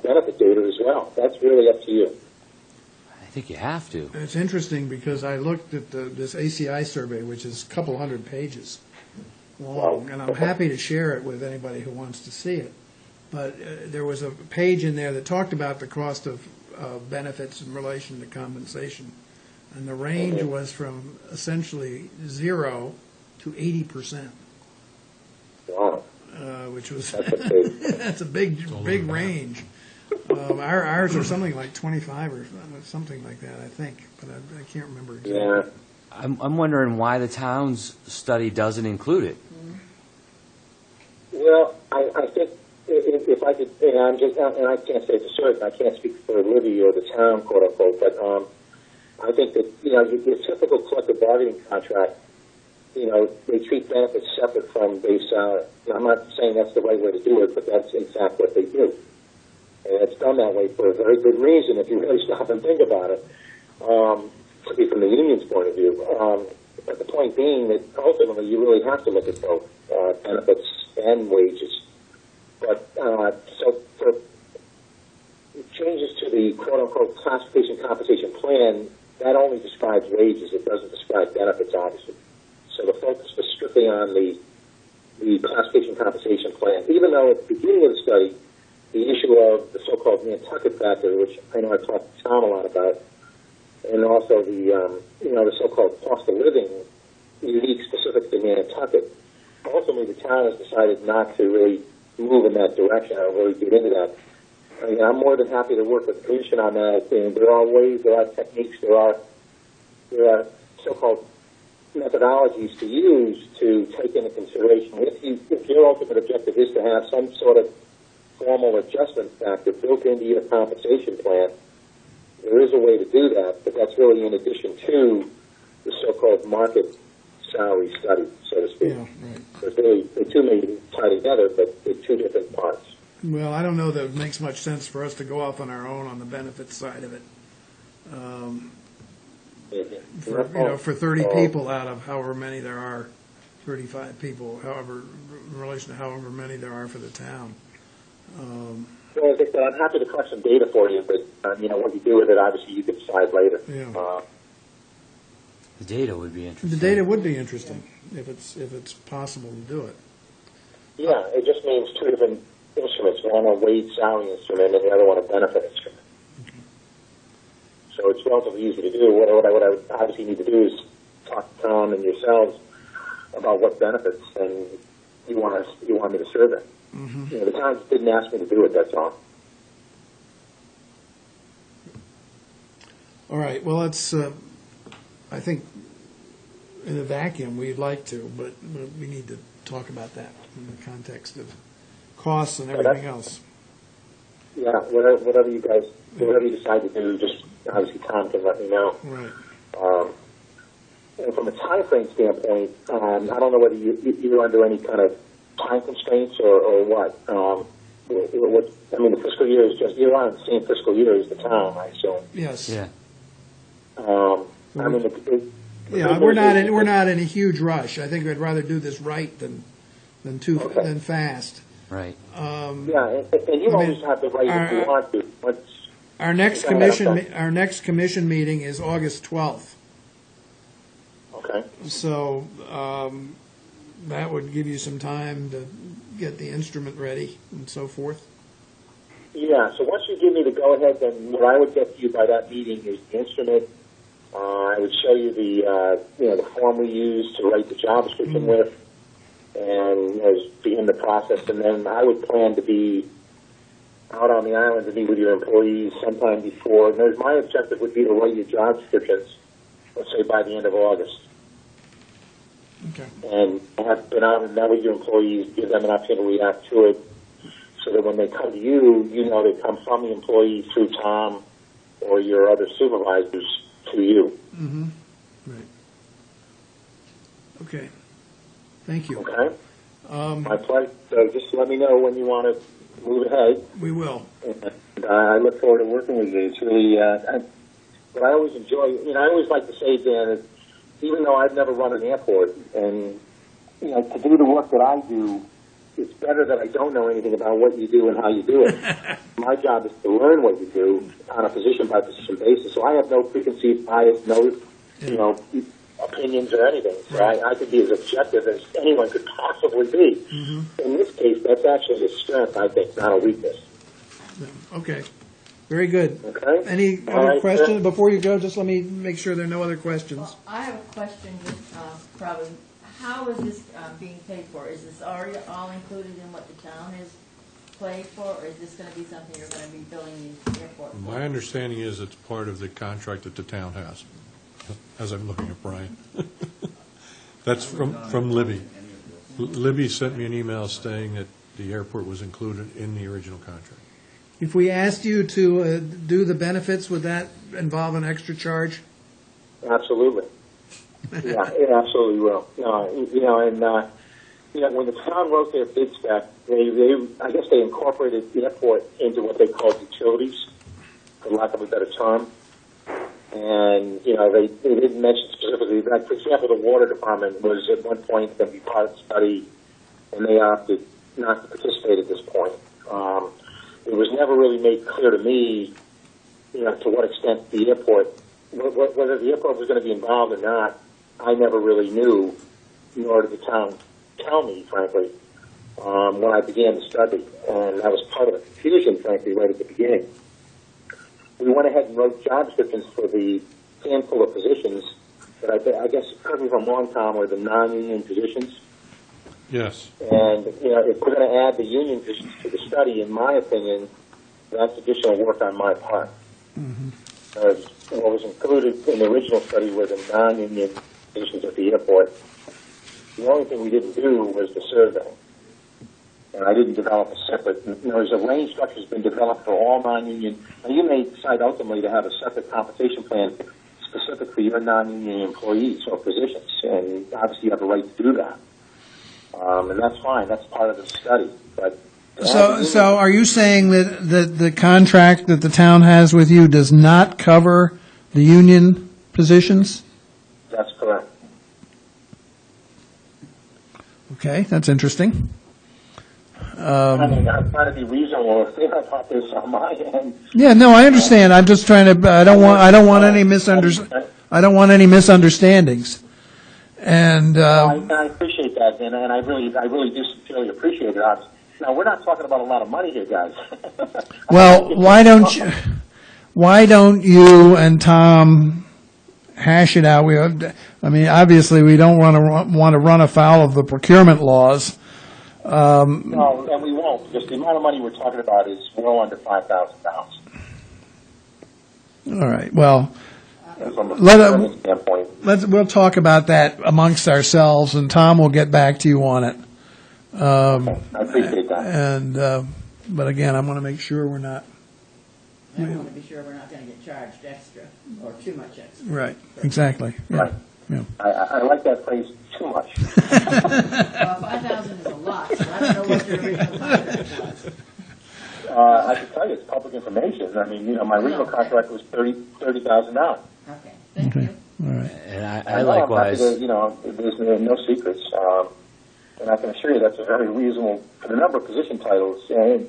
benefit data as well. That's really up to you. I think you have to. It's interesting because I looked at this ACI survey, which is a couple hundred pages long, and I'm happy to share it with anybody who wants to see it. But there was a page in there that talked about the cost of benefits in relation to compensation, and the range was from essentially 0 to 80%. Wow. Which was That's a big range. Ours are something like 25 or something like that, I think, but I can't remember exactly. Yeah. I'm wondering why the town's study doesn't include it. Well, I think if I could, and I can't say for certain, I can't speak for Libby or the town, quote unquote, but I think that your typical collective bargaining contract, they treat benefits separate from base salary. Now, I'm not saying that's the right way to do it, but that's in fact what they do. And it's done that way for a very good reason if you really stop and think about it, particularly from the union's point of view. But the point being that ultimately you really have to look at both benefits and wages. But so for changes to the quote-unquote classification compensation plan, that only describes wages. It doesn't describe benefits, obviously. So the focus was strictly on the classification compensation plan, even though at the beginning of the study, the issue of the so-called Nantucket factor, which I know I talked to Tom a lot about, and also the so-called cost of living unique specific to Nantucket. Ultimately, the town has decided not to really move in that direction or really get into that. I mean, I'm more than happy to work with the commission on that. And there are ways, there are techniques, there are so-called methodologies to use to take into consideration. If your ultimate objective is to have some sort of formal adjustment factor built into your compensation plan, there is a way to do that, but that's really in addition to the so-called market salary study, so to speak. Yeah, right. There's really, the two may tie together, but they're two different parts. Well, I don't know that it makes much sense for us to go off on our own on the benefits side of it. For 30 people out of however many there are, 35 people, in relation to however many there are for the town. Well, as I said, I'm happy to collect some data for you, but what you do with it, obviously, you can decide later. Yeah. The data would be interesting. The data would be interesting if it's possible to do it. Yeah, it just means two different instruments, one a wage salary instrument and the other one a benefit instrument. Okay. So it's relatively easy to do. What I would obviously need to do is talk to Tom and yourselves about what benefits and you want me to survey. Mm-hmm. The town just didn't ask me to do it, that's all. All right, well, it's, I think, in a vacuum, we'd like to, but we need to talk about that in the context of costs and everything else. Yeah, whatever you decide to do, just obviously Tom can let me know. Right. And from a time frame standpoint, I don't know whether you're under any kind of time constraints or what. The fiscal year is you're on the same fiscal year as the town, I assume. Yes. Yeah. We're not in a huge rush. I think we'd rather do this right than fast. Right. And you always have the right if you want to. Our next commission meeting is August 12th. Okay. So that would give you some time to get the instrument ready and so forth. Yeah. So once you give me the go ahead, then what I would get to you by that meeting is the instrument I would show you the form we use to write the job description with, and begin the process. And then I would plan to be out on the island to meet with your employees sometime before. And my objective would be to write your job descriptions, let's say by the end of August. Okay. And have been out and met with your employees, give them an opportunity to react to it, so that when they come to you, you know they come from the employee through Tom or your other supervisors to you. Mm-hmm. Right. Okay. Thank you. Okay? My pleasure. So just let me know when you want to move ahead. We will. And I look forward to working with you. It's really, what I always enjoy, I always like to say, Dan, that even though I've never run an airport, and, to do the work that I do, it's better that I don't know anything about what you do and how you do it. My job is to learn what you do on a position-by-position basis. So I have no preconceived bias, no, opinions or anything. So I could be as objective as anyone could possibly be. Mm-hmm. In this case, that's actually a strength, I think, not a weakness. Okay. Very good. Okay. Any other questions? Before you go, just let me make sure there are no other questions. Well, I have a question, probably. How is this being paid for? Is this already all included in what the town is paid for, or is this going to be something you're going to be billing the airport for? My understanding is it's part of the contract that the town has, as I'm looking at Brian. That's from Libby. Libby sent me an email saying that the airport was included in the original contract. If we asked you to do the benefits, would that involve an extra charge? Absolutely. Yeah, it absolutely will. When the town wrote their bid spec, I guess they incorporated the airport into what they called utilities, for lack of a better term. And, they didn't mention specifically, like, for example, the water department was at one point going to be part of the study, and they opted not to participate at this point. It was never really made clear to me, to what extent the airport, whether the airport was going to be involved or not, I never really knew, nor did the town tell me, frankly, when I began the study. And that was part of the confusion, frankly, right at the beginning. We went ahead and wrote job descriptions for the handful of positions that I guess, correct me if I'm wrong, Tom, are the non-union positions. Yes. And, if we're going to add the union positions to the study, in my opinion, that's additional work on my part. Mm-hmm. What was included in the original study were the non-union positions at the airport. The only thing we didn't do was the survey. And I didn't develop a separate, there's a range structure that's been developed for all non-union. Now, you may decide ultimately to have a separate compensation plan specific for your non-union employees or positions, and obviously you have a right to do that. And that's fine. That's part of the study. But So are you saying that the contract that the town has with you does not cover the union positions? That's correct. Okay, that's interesting. I'm trying to be reasonable about this on my end. Yeah, no, I understand. I'm just trying to. I don't want any misunderstandings. And I appreciate that, and I really do sincerely appreciate it. Now, we're not talking about a lot of money here, guys. Well, why don't you and Tom hash it out? Obviously, we don't want to run afoul of the procurement laws. No, and we won't, because the amount of money we're talking about is well under $5,000. All right. Well, from a procurement standpoint. we'll talk about that amongst ourselves, and Tom will get back to you on it. I appreciate that. And but again, I want to make sure we're not. I want to be sure we're not going to get charged extra or too much extra. Right. Exactly. Yeah. Right. Yeah. I like that phrase, too much. Well, 5,000 is a lot, so I don't know what your original contract was. I can tell you, it's public information. My original contract was $30,000. Okay, thank you. All right. And I likewise. There's no secrets. And I can assure you that's a very reasonable, for the number of position titles. And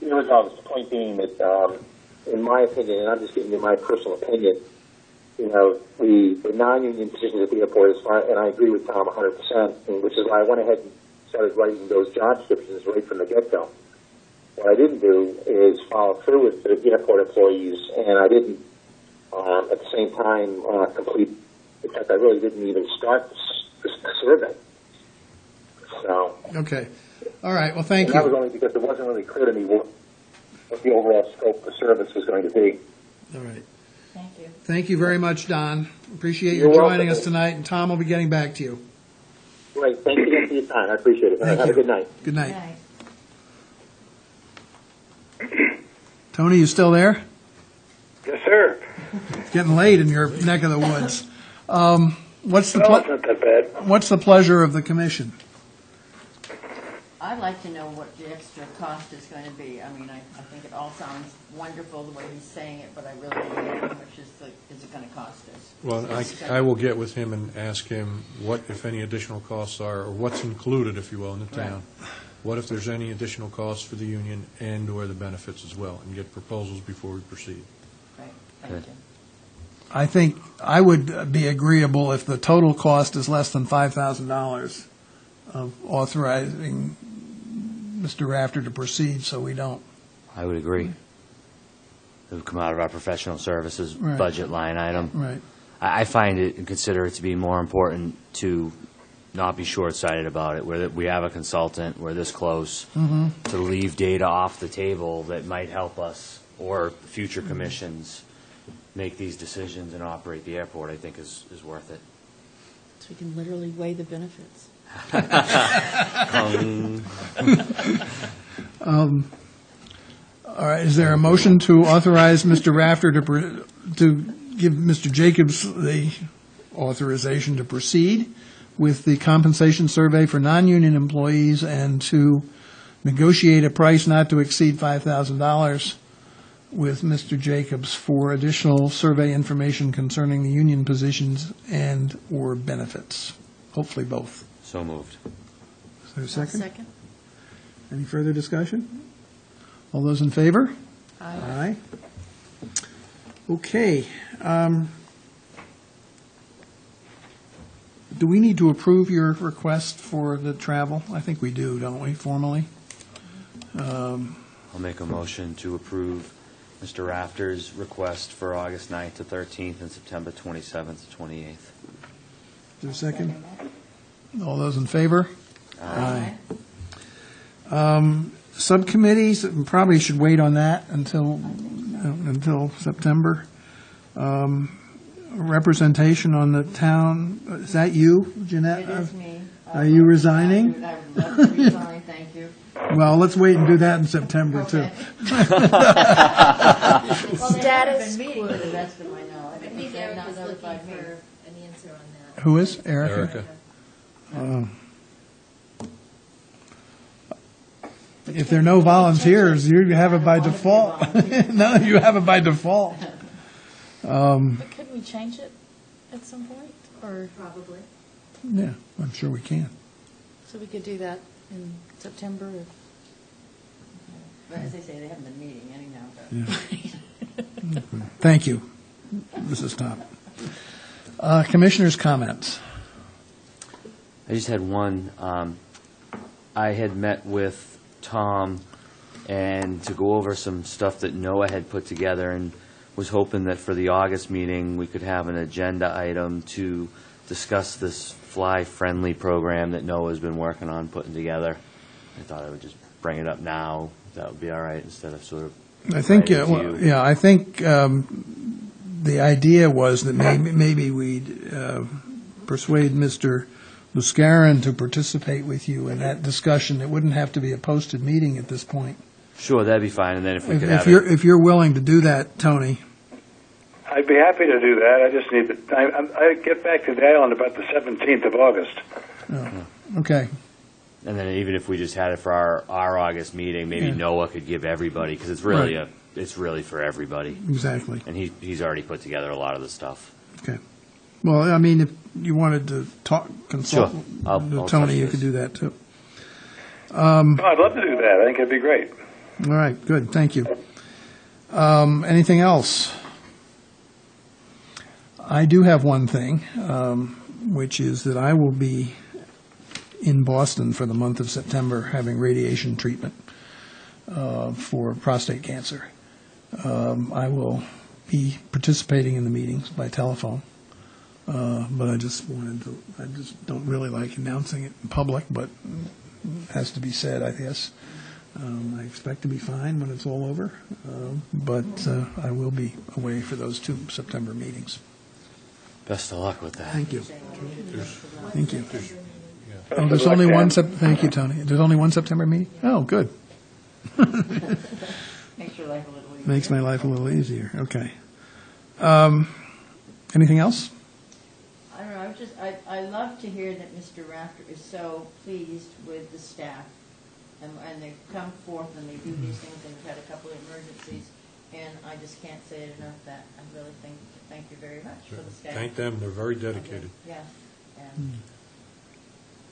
regardless, the point being that, in my opinion, and I'm just giving you my personal opinion, the non-union positions at the airport is fine, and I agree with Tom 100%, which is why I went ahead and started writing those job descriptions right from the get-go. What I didn't do is follow through with the airport employees, and I didn't At the same time, complete. In fact, I really didn't even start this survey. So. Okay. All right, well, thank And that was you. only because it wasn't really clear to me what the overall scope of the service was going to be. All right. Thank you. Thank you very much, Don. Appreciate You're your joining welcome. us tonight, and Tom will be getting back to you. Great. Thanks again for your time. I appreciate it. Thank Have you. a good night. Good night. Night. Tony, you still there? Yes, sir. It's getting late in your neck of the woods. What's the Well, it's ple- not that bad. what's the pleasure of the commission? I'd like to know what the extra cost is going to be. I mean, I think it all sounds wonderful the way he's saying it, but I really don't know how much is it going to cost us? Well, I will get with him and ask him what, if any, additional costs are, or what's included, if you will, in the town. What if there's any additional costs for the union and/or the benefits as well, and get proposals before we proceed. Right, thank you. I think I would be agreeable if the total cost is less than $5,000 of authorizing Mr. Rafter to proceed, so we don't. I would agree. It would come out of our professional services Right. budget line item. Right. I find it and consider it to be more important to not be short-sighted about it, where we have a consultant, we're this close, to leave data off the table that might help us or future commissions make these decisions and operate the airport, I think is worth it. So we can literally weigh the benefits. All right, is there a motion to authorize Mr. Rafter to give Mr. Jacobs the authorization to proceed with the compensation survey for non-union employees and to negotiate a price not to exceed $5,000 with Mr. Jacobs for additional survey information concerning the union positions and/or benefits? Hopefully both. So moved. Is there a second? Second? Any further discussion? All those in favor? Aye. Okay. Do we need to approve your request for the travel? I think we do, don't we, formally? I'll make a motion to approve Mr. Rafter's request for August 9th to 13th and September 27th to 28th. Is there a second? All those in favor? Aye. Subcommittees, probably should wait on that until September. Representation on the town, is that you, Jeanette? It is me. Are you resigning? I would love to resign, thank you. Well, let's wait and do that in September, too. Okay. Well, they Status haven't been meeting quo. to the best of my knowledge. I think They've Eric not was looking notified me. for an answer on that. Who is? Erica? If there are no volunteers, you have it by I don't default. want to be volunteer. No, you have it by default. But couldn't we change it at some point? Or, Probably. Yeah, I'm sure we can. so we could do that in September if But as they say, they haven't been meeting anyhow. But Thank you, Mrs. Top. Commissioners' comments. I just had one. I had met with Tom and to go over some stuff that Noah had put together and was hoping that for the August meeting, we could have an agenda item to discuss this fly-friendly program that Noah's been working on putting together. I thought I would just bring it up now. That would be all right instead of sort of. I think, writing to you. I think the idea was that maybe we'd persuade Mr. Buscarin to participate with you in that discussion. It wouldn't have to be a posted meeting at this point. Sure, that'd be fine. And then if we could If have you're, it. if you're willing to do that, Tony. I'd be happy to do that. I just need to, I get back to the island about the 17th of August. Okay. And then even if we just had it for our August meeting, maybe Yeah. Noah could give everybody, because it's really Right. it's really for everybody. Exactly. And he's already put together a lot of the stuff. Okay. Well, I mean, if you wanted to consult Sure. I'll with touch Tony, you base. could do that, too. Oh, I'd love to do that. I think it'd be great. All right, good, thank you. Anything else? I do have one thing, which is that I will be in Boston for the month of September having radiation treatment for prostate cancer. I will be participating in the meetings by telephone. But I just don't really like announcing it in public, but it has to be said, I guess. I expect to be fine when it's all over, but I will be away for those 2 September meetings. Best of luck with that. Thank you. Thank you. Yeah. Oh, there's only one, thank you, Tony. There's only one September meeting? Oh, good. Makes your life a little easier. Makes my life a little easier, okay. Anything else? I don't know, I love to hear that Mr. Rafter is so pleased with the staff. And they come forth and they do these things, and we've had a couple of emergencies, and I just can't say it enough that I really thank you very much for the staff. Thank them, they're very dedicated. Yes, and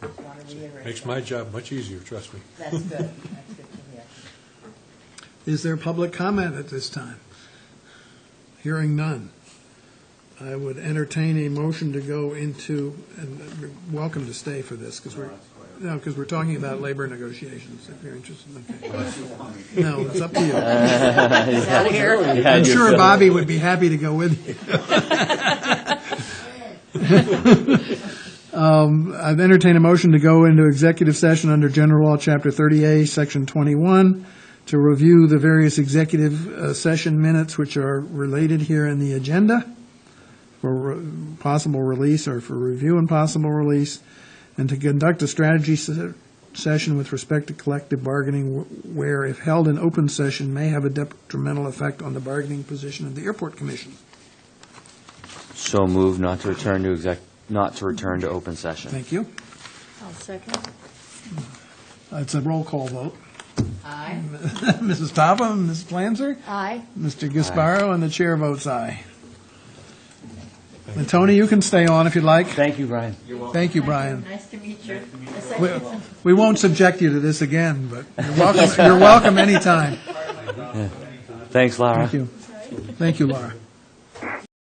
just want to reiterate. Makes that. my job much easier, trust me. That's good, that's good to hear. Is there public comment at this time? Hearing none. I would entertain a motion to go into, and you're welcome to stay for this, because we're talking about labor negotiations, if you're interested. Okay. No, it's up to you. Out of here? I'm sure Bobby would be happy to go with you. I've entertained a motion to go into executive session under General Law, Chapter 30A, Section 21, to review the various executive session minutes which are related here in the agenda for possible release or for review and possible release, and to conduct a strategy session with respect to collective bargaining where, if held in open session, may have a detrimental effect on the bargaining position of the Airport Commission. So moved not to return to open session. Thank you. I'll second. It's a roll call vote. Aye. Mrs. Topham, Mrs. Planzer, Aye. Mr. Gasparo, and the chair votes aye. And Tony, you can stay on if you'd like. Thank you, Brian. Thank you, Brian. Nice to meet you. We won't subject you to this again, but you're welcome anytime. Thanks, Laura. Thank you. Thank you, Laura.